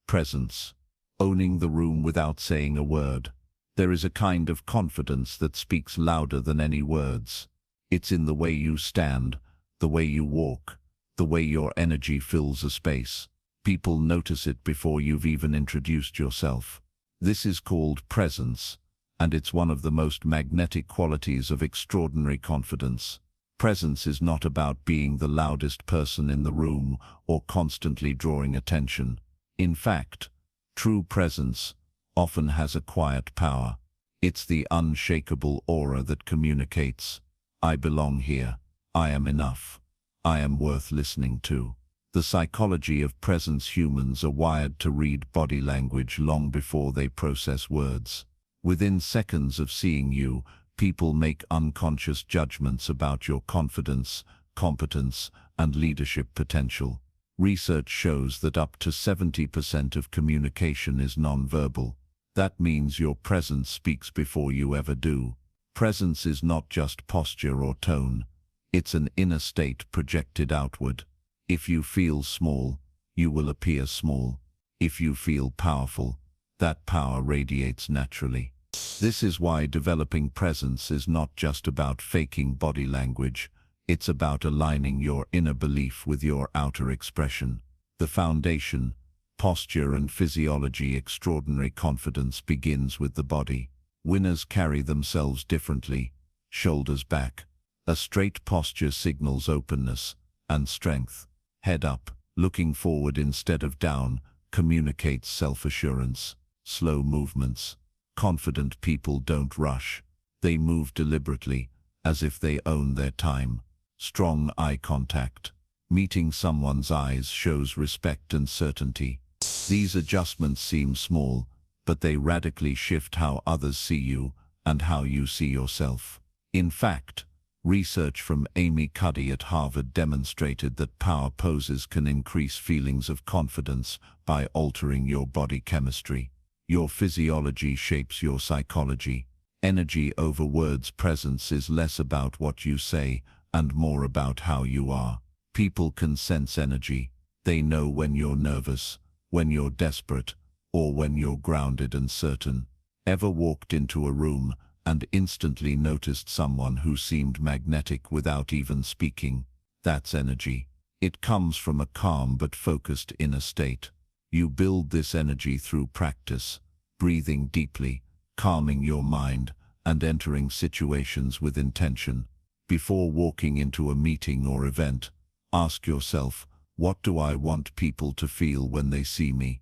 Presence. Owning the room without saying a word. There is a kind of confidence that speaks louder than any words. It's in the way you stand, the way you walk, the way your energy fills a space. People notice it before you've even introduced yourself. This is called presence, and it's one of the most magnetic qualities of extraordinary confidence. Presence is not about being the loudest person in the room or constantly drawing attention. In fact, true presence often has a quiet power. It's the unshakable aura that communicates, I belong here, I am enough, I am worth listening to. The psychology of presence. Humans are wired to read body language long before they process words. Within seconds of seeing you, people make unconscious judgments about your confidence, competence, and leadership potential. Research shows that up to 70% of communication is nonverbal. That means your presence speaks before you ever do. Presence is not just posture or tone. It's an inner state projected outward. If you feel small, you will appear small. If you feel powerful, that power radiates naturally. This is why developing presence is not just about faking body language. It's about aligning your inner belief with your outer expression. The foundation, posture and physiology. Extraordinary confidence begins with the body. Winners carry themselves differently. Shoulders back. A straight posture signals openness and strength. Head up, looking forward instead of down, communicates self-assurance. Slow movements. Confident people don't rush. They move deliberately, as if they own their time. Strong eye contact. Meeting someone's eyes shows respect and certainty. These adjustments seem small, but they radically shift how others see you and how you see yourself. In fact, research from Amy Cuddy at Harvard demonstrated that power poses can increase feelings of confidence by altering your body chemistry. Your physiology shapes your psychology. Energy over words. Presence is less about what you say and more about how you are. People can sense energy. They know when you're nervous, when you're desperate, or when you're grounded and certain. Ever walked into a room and instantly noticed someone who seemed magnetic without even speaking? That's energy. It comes from a calm but focused inner state. You build this energy through practice, breathing deeply, calming your mind, and entering situations with intention. Before walking into a meeting or event, ask yourself, what do I want people to feel when they see me?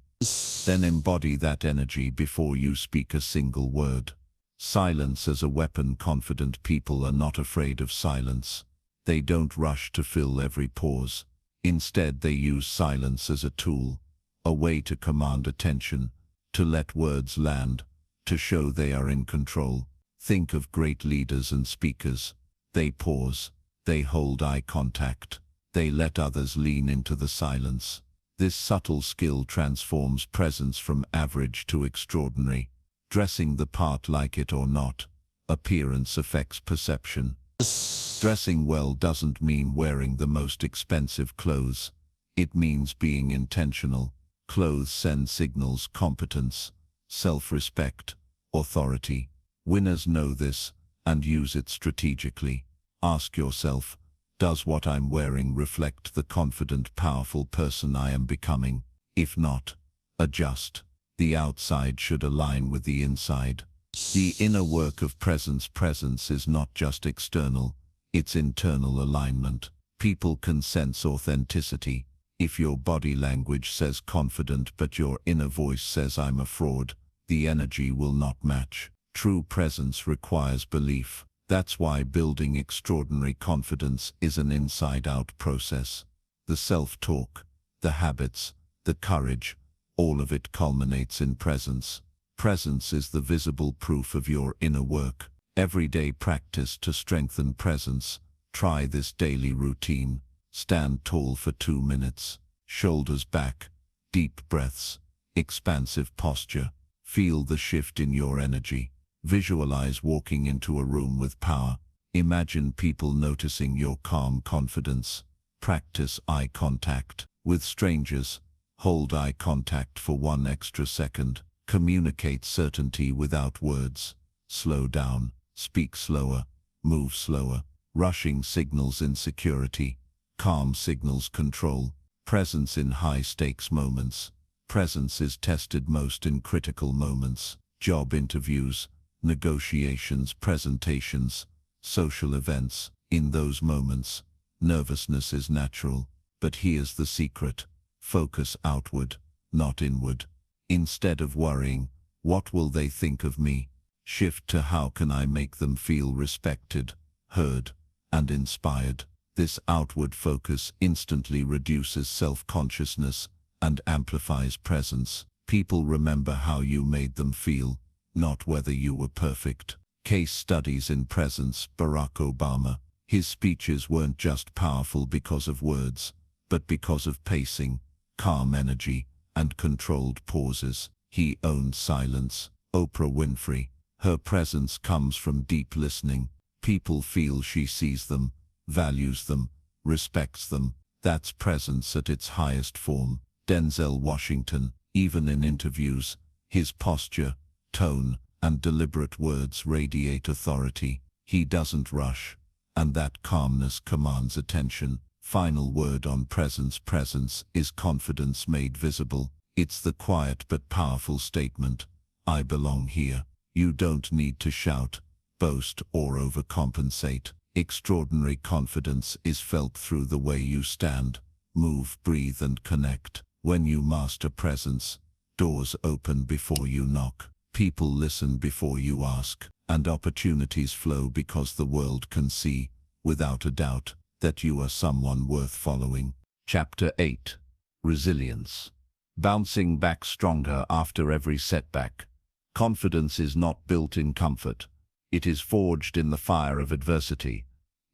Then embody that energy before you speak a single word. Silence as a weapon. Confident people are not afraid of silence. They don't rush to fill every pause. Instead, they use silence as a tool, a way to command attention, to let words land, to show they are in control. Think of great leaders and speakers. They pause, they hold eye contact, they let others lean into the silence. This subtle skill transforms presence from average to extraordinary. Dressing the part, like it or not. Appearance affects perception. Dressing well doesn't mean wearing the most expensive clothes. It means being intentional. Clothes send signals: competence, self-respect, authority. Winners know this and use it strategically. Ask yourself, does what I'm wearing reflect the confident, powerful person I am becoming? If not, adjust. The outside should align with the inside. The inner work of presence is not just external, it's internal alignment. People can sense authenticity. If your body language says confident but your inner voice says I'm a fraud, the energy will not match. True presence requires belief. That's why building extraordinary confidence is an inside-out process. The self-talk, the habits, the courage, all of it culminates in presence. Presence is the visible proof of your inner work. Everyday practice to strengthen presence. Try this daily routine. Stand tall for 2 minutes. Shoulders back. Deep breaths. Expansive posture. Feel the shift in your energy. Visualize walking into a room with power. Imagine people noticing your calm confidence. Practice eye contact. With strangers, hold eye contact for 1 extra second. Communicate certainty without words. Slow down. Speak slower. Move slower. Rushing signals insecurity. Calm signals control. Presence in high-stakes moments. Presence is tested most in critical moments. Job interviews, negotiations, presentations, social events. In those moments, nervousness is natural. But here's the secret. Focus outward, not inward. Instead of worrying, what will they think of me? Shift to how can I make them feel respected, heard, and inspired. This outward focus instantly reduces self-consciousness and amplifies presence. People remember how you made them feel, not whether you were perfect. Case studies in presence. Barack Obama. His speeches weren't just powerful because of words, but because of pacing, calm energy, and controlled pauses. He owned silence. Oprah Winfrey. Her presence comes from deep listening. People feel she sees them, values them, respects them. That's presence at its highest form. Denzel Washington. Even in interviews, his posture, tone, and deliberate words radiate authority. He doesn't rush, and that calmness commands attention. Final word on presence. Presence is confidence made visible. It's the quiet but powerful statement, I belong here. You don't need to shout, boast, or overcompensate. Extraordinary confidence is felt through the way you stand, move, breathe, and connect. When you master presence, doors open before you knock. People listen before you ask, and opportunities flow because the world can see, without a doubt, that you are someone worth following. Chapter 8. Resilience. Bouncing back stronger after every setback. Confidence is not built in comfort. It is forged in the fire of adversity.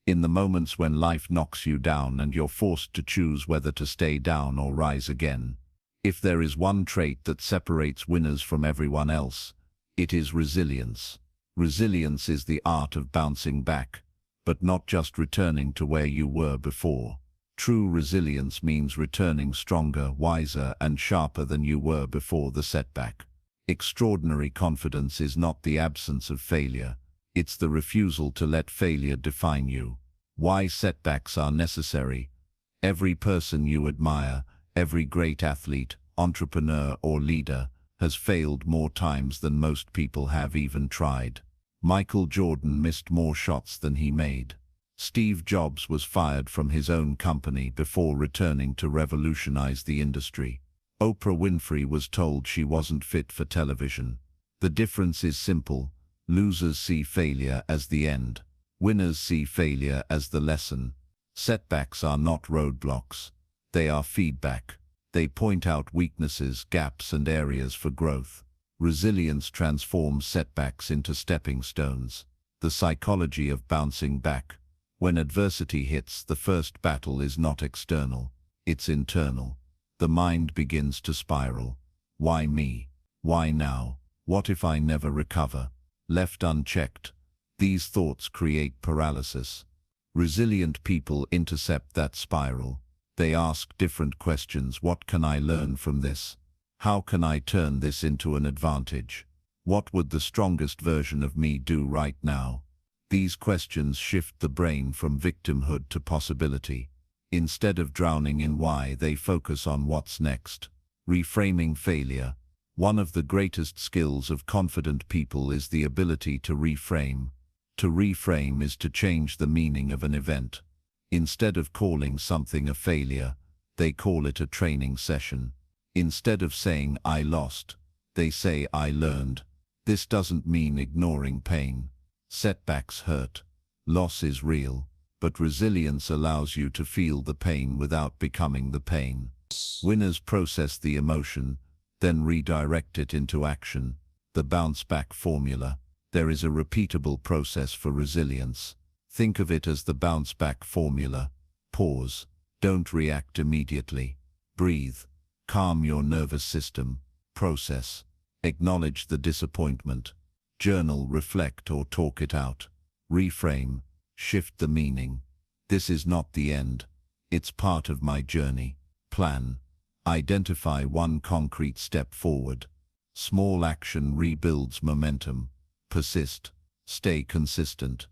In the moments when life knocks you down and you're forced to choose whether to stay down or rise again. If there is one trait that separates winners from everyone else, it is resilience. Resilience is the art of bouncing back, but not just returning to where you were before. True resilience means returning stronger, wiser, and sharper than you were before the setback. Extraordinary confidence is not the absence of failure. It's the refusal to let failure define you. Why setbacks are necessary. Every person you admire, every great athlete, entrepreneur, or leader, has failed more times than most people have even tried. Michael Jordan missed more shots than he made. Steve Jobs was fired from his own company before returning to revolutionize the industry. Oprah Winfrey was told she wasn't fit for television. The difference is simple. Losers see failure as the end. Winners see failure as the lesson. Setbacks are not roadblocks. They are feedback. They point out weaknesses, gaps, and areas for growth. Resilience transforms setbacks into stepping stones. The psychology of bouncing back. When adversity hits, the first battle is not external. It's internal. The mind begins to spiral. Why me? Why now? What if I never recover? Left unchecked, These thoughts create paralysis. Resilient people intercept that spiral. They ask different questions. What can I learn from this? How can I turn this into an advantage? What would the strongest version of me do right now? These questions shift the brain from victimhood to possibility. Instead of drowning in why, they focus on what's next. Reframing failure. One of the greatest skills of confident people is the ability to reframe. To reframe is to change the meaning of an event. Instead of calling something a failure, they call it a training session. Instead of saying, I lost, they say, I learned. This doesn't mean ignoring pain. Setbacks hurt. Loss is real. But resilience allows you to feel the pain without becoming the pain. Winners process the emotion, then redirect it into action. The bounce-back formula. There is a repeatable process for resilience. Think of it as the bounce-back formula. Pause. Don't react immediately. Breathe. Calm your nervous system. Process. Acknowledge the disappointment. Journal, reflect, or talk it out. Reframe. Shift the meaning. This is not the end. It's part of my journey. Plan. Identify one concrete step forward. Small action rebuilds momentum. Persist. Stay consistent.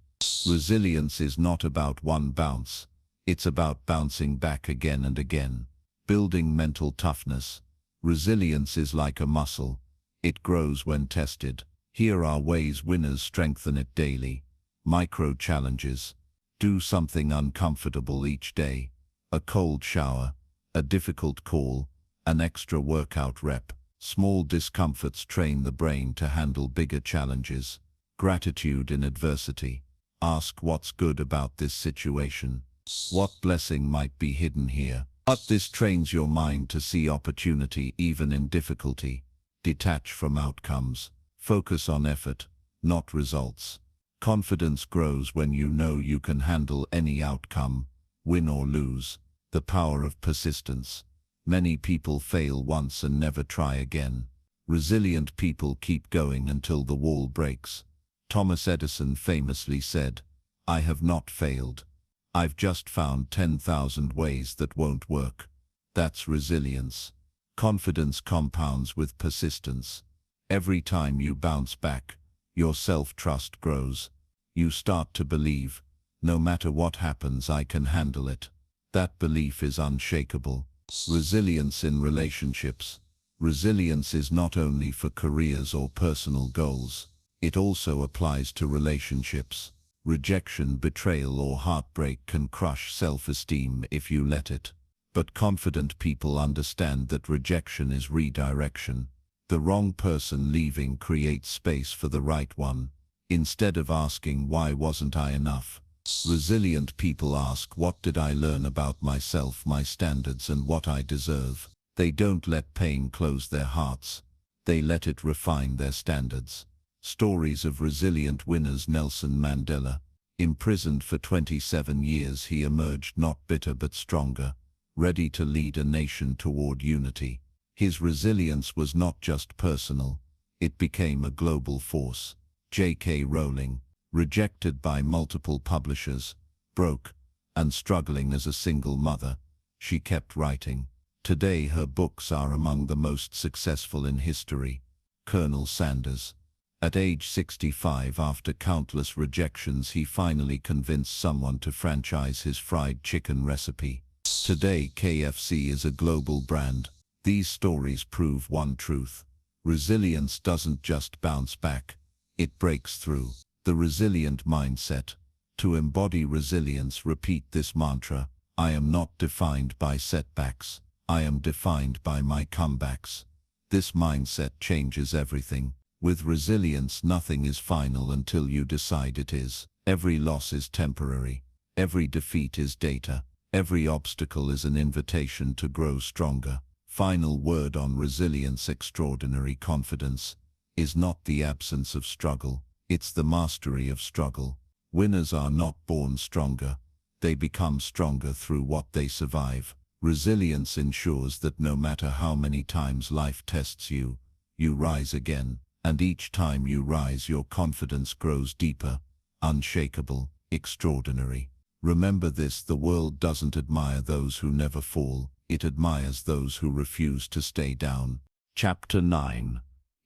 Resilience is not about one bounce. It's about bouncing back again and again. Building mental toughness. Resilience is like a muscle. It grows when tested. Here are ways winners strengthen it daily. Micro challenges. Do something uncomfortable each day. A cold shower. A difficult call. An extra workout rep. Small discomforts train the brain to handle bigger challenges. Gratitude in adversity. Ask what's good about this situation. What blessing might be hidden here? But this trains your mind to see opportunity even in difficulty. Detach from outcomes. Focus on effort, not results. Confidence grows when you know you can handle any outcome, win or lose. The power of persistence. Many people fail once and never try again. Resilient people keep going until the wall breaks. Thomas Edison famously said, I have not failed. I've just found 10,000 ways that won't work. That's resilience. Confidence compounds with persistence. Every time you bounce back, your self-trust grows. You start to believe, no matter what happens, I can handle it. That belief is unshakable. Resilience in relationships. Resilience is not only for careers or personal goals. It also applies to relationships. Rejection, betrayal, or heartbreak can crush self-esteem if you let it. But confident people understand that rejection is redirection. The wrong person leaving creates space for the right one. Instead of asking, why wasn't I enough? Resilient people ask, what did I learn about myself, my standards, and what I deserve? They don't let pain close their hearts. They let it refine their standards. Stories of resilient winners. Nelson Mandela. Imprisoned for 27 years, he emerged not bitter but stronger, ready to lead a nation toward unity. His resilience was not just personal, it became a global force. J.K. Rowling, rejected by multiple publishers, broke, and struggling as a single mother, she kept writing. Today her books are among the most successful in history. Colonel Sanders. At age 65, after countless rejections, he finally convinced someone to franchise his fried chicken recipe. Today KFC is a global brand. These stories prove one truth. Resilience doesn't just bounce back, it breaks through. The resilient mindset. To embody resilience, repeat this mantra: I am not defined by setbacks. I am defined by my comebacks. This mindset changes everything. With resilience, nothing is final until you decide it is. Every loss is temporary. Every defeat is data. Every obstacle is an invitation to grow stronger. Final word on resilience. Extraordinary confidence is not the absence of struggle, it's the mastery of struggle. Winners are not born stronger. They become stronger through what they survive. Resilience ensures that no matter how many times life tests you, you rise again. And each time you rise, your confidence grows deeper. unshakable, extraordinary. Remember this: the world doesn't admire those who never fall, it admires those who refuse to stay down. Chapter 9.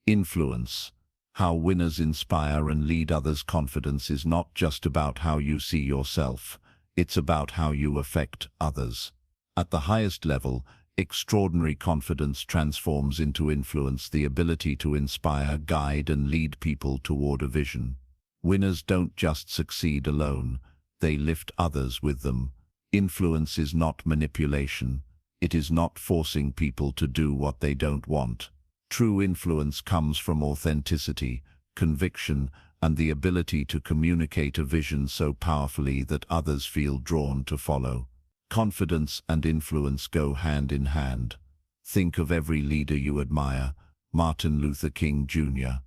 Influence. How winners inspire and lead others. Confidence is not just about how you see yourself, it's about how you affect others. At the highest level, extraordinary confidence transforms into influence, the ability to inspire, guide, and lead people toward a vision. Winners don't just succeed alone, they lift others with them. Influence is not manipulation. It is not forcing people to do what they don't want. True influence comes from authenticity, conviction, and the ability to communicate a vision so powerfully that others feel drawn to follow. Confidence and influence go hand in hand. Think of every leader you admire: Martin Luther King Jr.,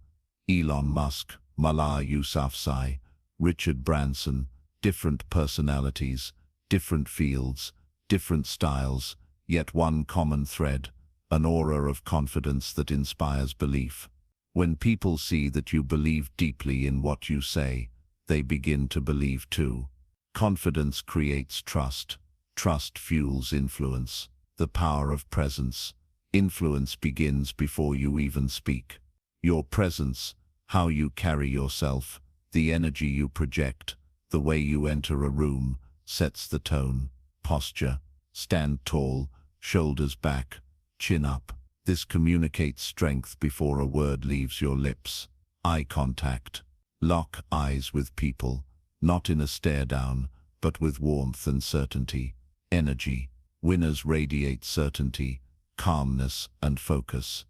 Elon Musk, Malala Yousafzai, Richard Branson. Different personalities, different fields, different styles, yet one common thread: an aura of confidence that inspires belief. When people see that you believe deeply in what you say, they begin to believe too. Confidence creates trust. Trust fuels influence. The power of presence. Influence begins before you even speak. Your presence, how you carry yourself, the energy you project, the way you enter a room, sets the tone. Posture. Stand tall, shoulders back, chin up. This communicates strength before a word leaves your lips. Eye contact. Lock eyes with people, not in a stare down, but with warmth and certainty. Energy. Winners radiate certainty, calmness, and focus.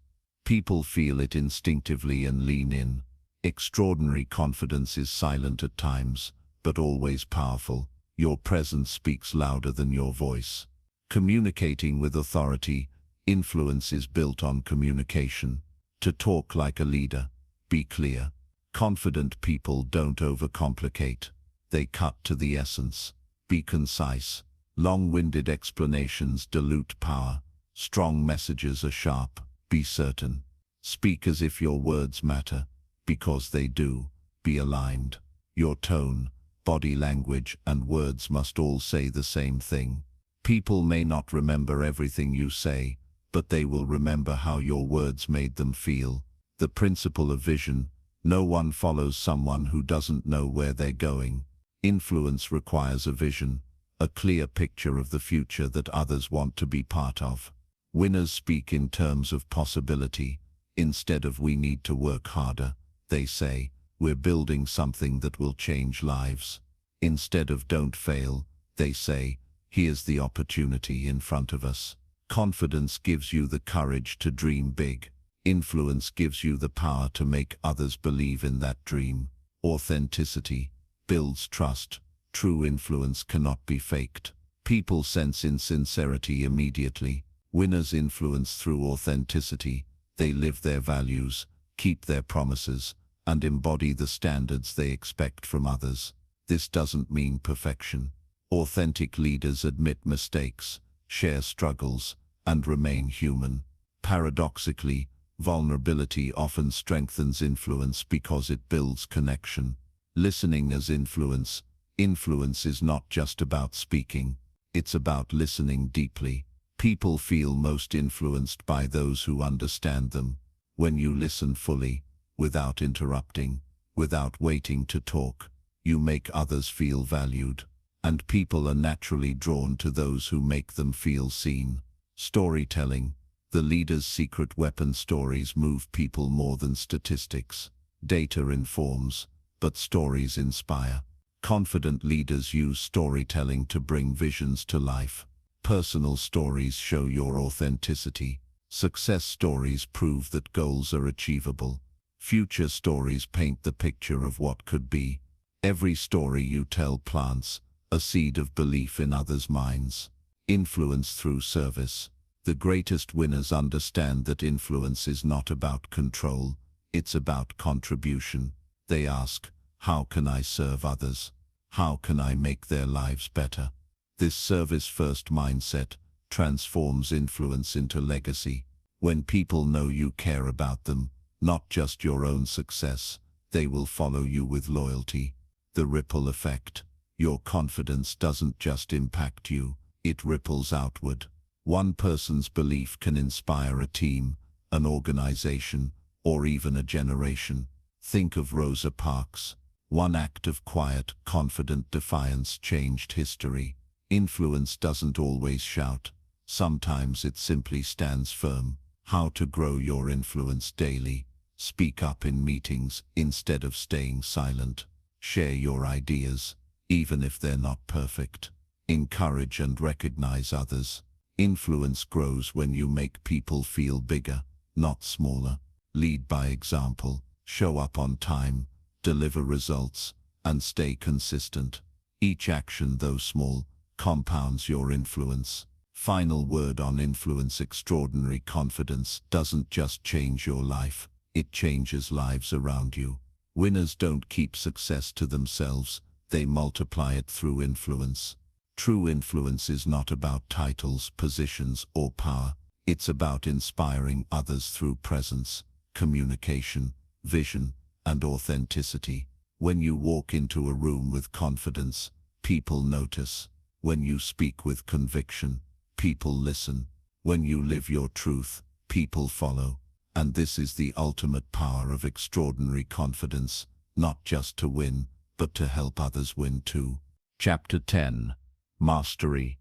People feel it instinctively and lean in. Extraordinary confidence is silent at times, but always powerful. Your presence speaks louder than your voice. Communicating with authority. Influence is built on communication. To talk like a leader. Be clear. Confident people don't overcomplicate. They cut to the essence. Be concise. Long-winded explanations dilute power. Strong messages are sharp. Be certain. Speak as if your words matter, because they do. Be aligned. Your tone, body language, and words must all say the same thing. People may not remember everything you say, but they will remember how your words made them feel. The principle of vision. No one follows someone who doesn't know where they're going. Influence requires a vision, a clear picture of the future that others want to be part of. Winners speak in terms of possibility. Instead of "we need to work harder," they say, "we're building something that will change lives." Instead of "don't fail," they say, "here's the opportunity in front of us." Confidence gives you the courage to dream big. Influence gives you the power to make others believe in that dream. Authenticity builds trust. True influence cannot be faked. People sense insincerity immediately. Winners influence through authenticity. They live their values, keep their promises, and embody the standards they expect from others. This doesn't mean perfection. Authentic leaders admit mistakes, share struggles, and remain human. Paradoxically, vulnerability often strengthens influence because it builds connection. Listening as influence. Influence is not just about speaking, it's about listening deeply. People feel most influenced by those who understand them. When you listen fully, without interrupting, without waiting to talk, you make others feel valued. And people are naturally drawn to those who make them feel seen. Storytelling. The leader's secret weapon. Stories move people more than statistics. Data informs, but stories inspire. Confident leaders use storytelling to bring visions to life. Personal stories show your authenticity. Success stories prove that goals are achievable. Future stories paint the picture of what could be. Every story you tell plants a seed of belief in others' minds. Influence through service. The greatest winners understand that influence is not about control, it's about contribution. They ask, "How can I serve others? How can I make their lives better?" This service-first mindset transforms influence into legacy. When people know you care about them, not just your own success, they will follow you with loyalty. The ripple effect. Your confidence doesn't just impact you, it ripples outward. One person's belief can inspire a team, an organization, or even a generation. Think of Rosa Parks. One act of quiet, confident defiance changed history. Influence doesn't always shout. Sometimes it simply stands firm. How to grow your influence daily. Speak up in meetings instead of staying silent. Share your ideas, even if they're not perfect. Encourage and recognize others. Influence grows when you make people feel bigger, not smaller. Lead by example. Show up on time, deliver results, and stay consistent. Each action, though small, compounds your influence. Final word on influence. Extraordinary confidence doesn't just change your life, it changes lives around you. Winners don't keep success to themselves, they multiply it through influence. True influence is not about titles, positions, or power. It's about inspiring others through presence, communication, vision, and authenticity. When you walk into a room with confidence, people notice. When you speak with conviction, people listen. When you live your truth, people follow. And this is the ultimate power of extraordinary confidence, not just to win, but to help others win too. Chapter 10. Mastery.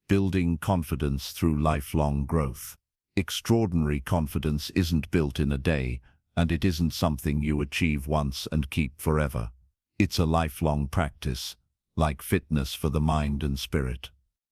Building confidence through lifelong growth. Extraordinary confidence isn't built in a day, and it isn't something you achieve once and keep forever. It's a lifelong practice, like fitness for the mind and spirit.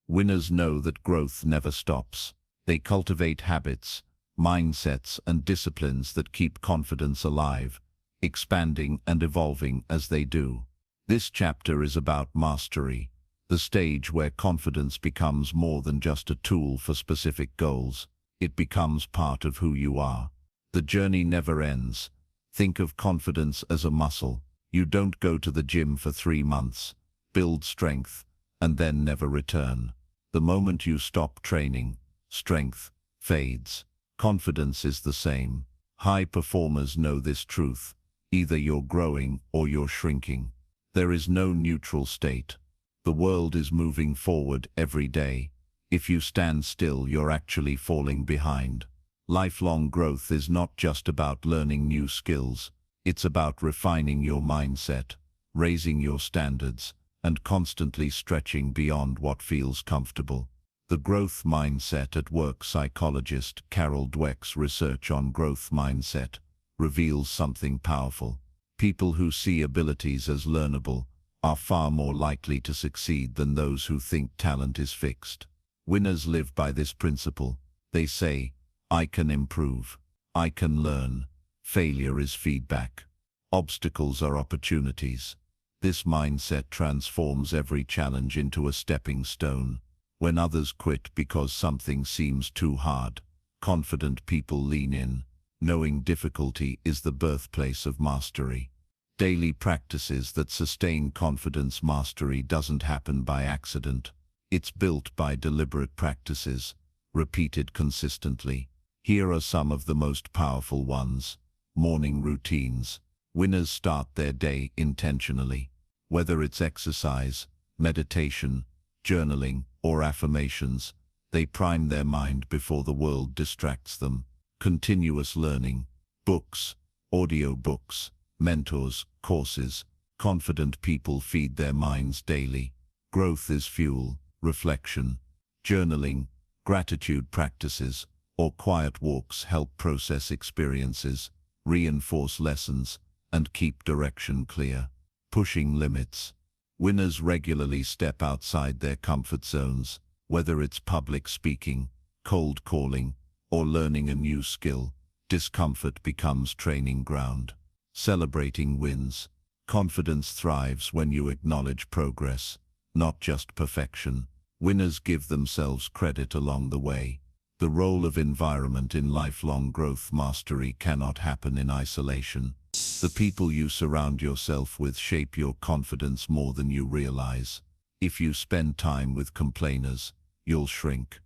Winners know that growth never stops. They cultivate habits, mindsets, and disciplines that keep confidence alive, expanding and evolving as they do. This chapter is about mastery, the stage where confidence becomes more than just a tool for specific goals. It becomes part of who you are. The journey never ends. Think of confidence as a muscle. You don't go to the gym for 3 months, build strength, and then never return. The moment you stop training, strength fades. Confidence is the same. High performers know this truth. Either you're growing or you're shrinking. There is no neutral state. The world is moving forward every day. If you stand still, you're actually falling behind. Lifelong growth is not just about learning new skills. It's about refining your mindset, raising your standards, and constantly stretching beyond what feels comfortable. The growth mindset at work. Psychologist Carol Dweck's research on growth mindset reveals something powerful. People who see abilities as learnable are far more likely to succeed than those who think talent is fixed. Winners live by this principle. They say, I can improve. I can learn. Failure is feedback. Obstacles are opportunities. This mindset transforms every challenge into a stepping stone. When others quit because something seems too hard, confident people lean in, knowing difficulty is the birthplace of mastery. Daily practices that sustain confidence. Mastery doesn't happen by accident. It's built by deliberate practices, repeated consistently. Here are some of the most powerful ones. Morning routines. Winners start their day intentionally. Whether it's exercise, meditation, journaling, or affirmations, they prime their mind before the world distracts them. Continuous learning. Books, audiobooks, mentors, courses. Confident people feed their minds daily. Growth is fuel. Reflection, journaling, gratitude practices, or quiet walks help process experiences, reinforce lessons, and keep direction clear. Pushing limits. Winners regularly step outside their comfort zones, whether it's public speaking, cold calling, or learning a new skill. Discomfort becomes training ground. Celebrating wins. Confidence thrives when you acknowledge progress, not just perfection. Winners give themselves credit along the way. The role of environment in lifelong growth. Mastery cannot happen in isolation. The people you surround yourself with shape your confidence more than you realize. If you spend time with complainers, you'll shrink.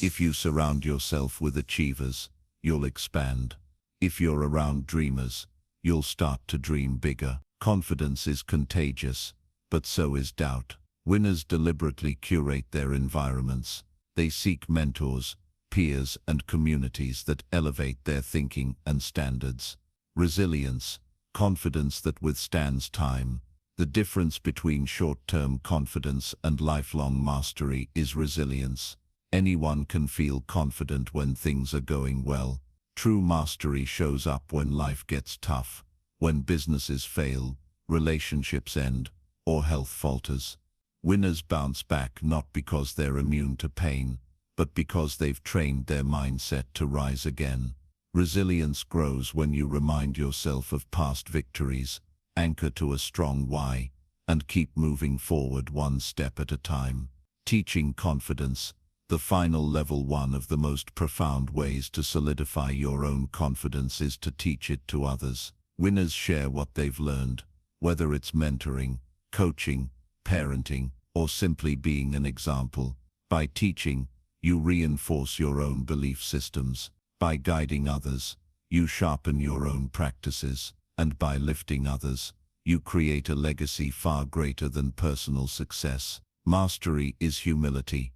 If you surround yourself with achievers, you'll expand. If you're around dreamers, you'll start to dream bigger. Confidence is contagious, but so is doubt. Winners deliberately curate their environments. They seek mentors, peers, and communities that elevate their thinking and standards. Resilience, confidence that withstands time. The difference between short-term confidence and lifelong mastery is resilience. Anyone can feel confident when things are going well. True mastery shows up when life gets tough, when businesses fail, relationships end, or health falters. Winners bounce back not because they're immune to pain, but because they've trained their mindset to rise again. Resilience grows when you remind yourself of past victories, anchor to a strong why, and keep moving forward one step at a time. Teaching confidence, the final level. One of the most profound ways to solidify your own confidence is to teach it to others. Winners share what they've learned, whether it's mentoring, coaching, parenting, or simply being an example. By teaching, you reinforce your own belief systems. By guiding others, you sharpen your own practices. And by lifting others, you create a legacy far greater than personal success. Mastery is humility.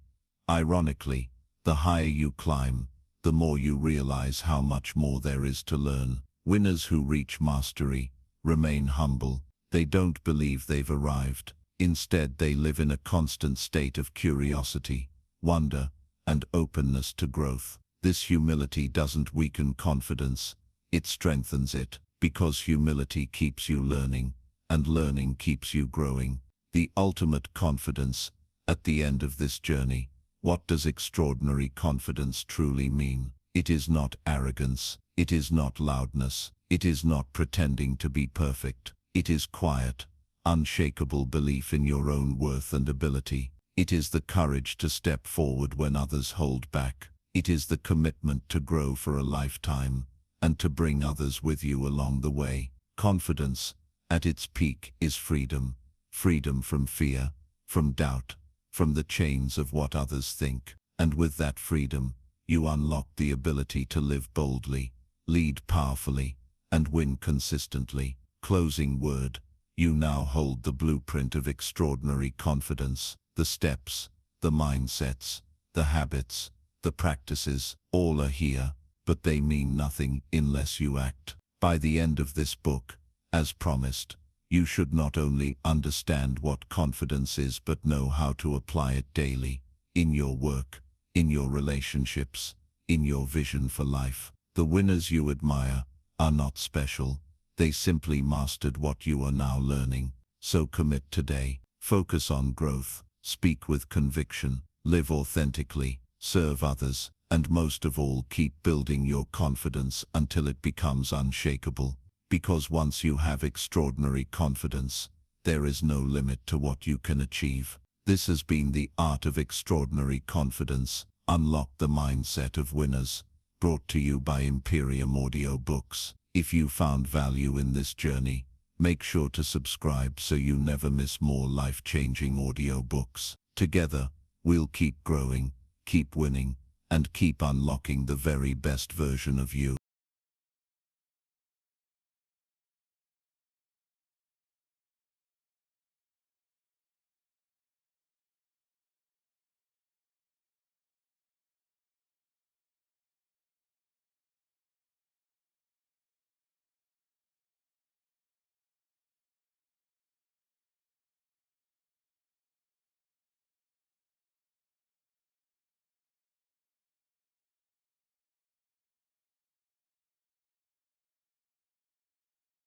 Ironically, the higher you climb, the more you realize how much more there is to learn. Winners who reach mastery remain humble. They don't believe they've arrived. Instead, they live in a constant state of curiosity, wonder, and openness to growth. This humility doesn't weaken confidence, it strengthens it, because humility keeps you learning, and learning keeps you growing. The ultimate confidence. At the end of this journey, what does extraordinary confidence truly mean? It is not arrogance, it is not loudness, it is not pretending to be perfect. It is quiet, unshakable belief in your own worth and ability. It is the courage to step forward when others hold back. It is the commitment to grow for a lifetime, and to bring others with you along the way. Confidence, at its peak, is freedom. Freedom from fear, from doubt, from the chains of what others think. And with that freedom, you unlock the ability to live boldly, lead powerfully, and win consistently. Closing word. You now hold the blueprint of extraordinary confidence. The steps, the mindsets, the habits, the practices, all are here, but they mean nothing unless you act. By the end of this book, as promised, you should not only understand what confidence is but know how to apply it daily, in your work, in your relationships, in your vision for life. The winners you admire are not special. They simply mastered what you are now learning. So commit today. Focus on growth. Speak with conviction. Live authentically. Serve others. And most of all, keep building your confidence until it becomes unshakable. Because once you have extraordinary confidence, there is no limit to what you can achieve. This has been The Art of Extraordinary Confidence. Unlock the Mindset of Winners. Brought to you by Imperium Audiobooks. If you found value in this journey, make sure to subscribe so you never miss more life-changing audiobooks. Together, we'll keep growing, keep winning, and keep unlocking the very best version of you.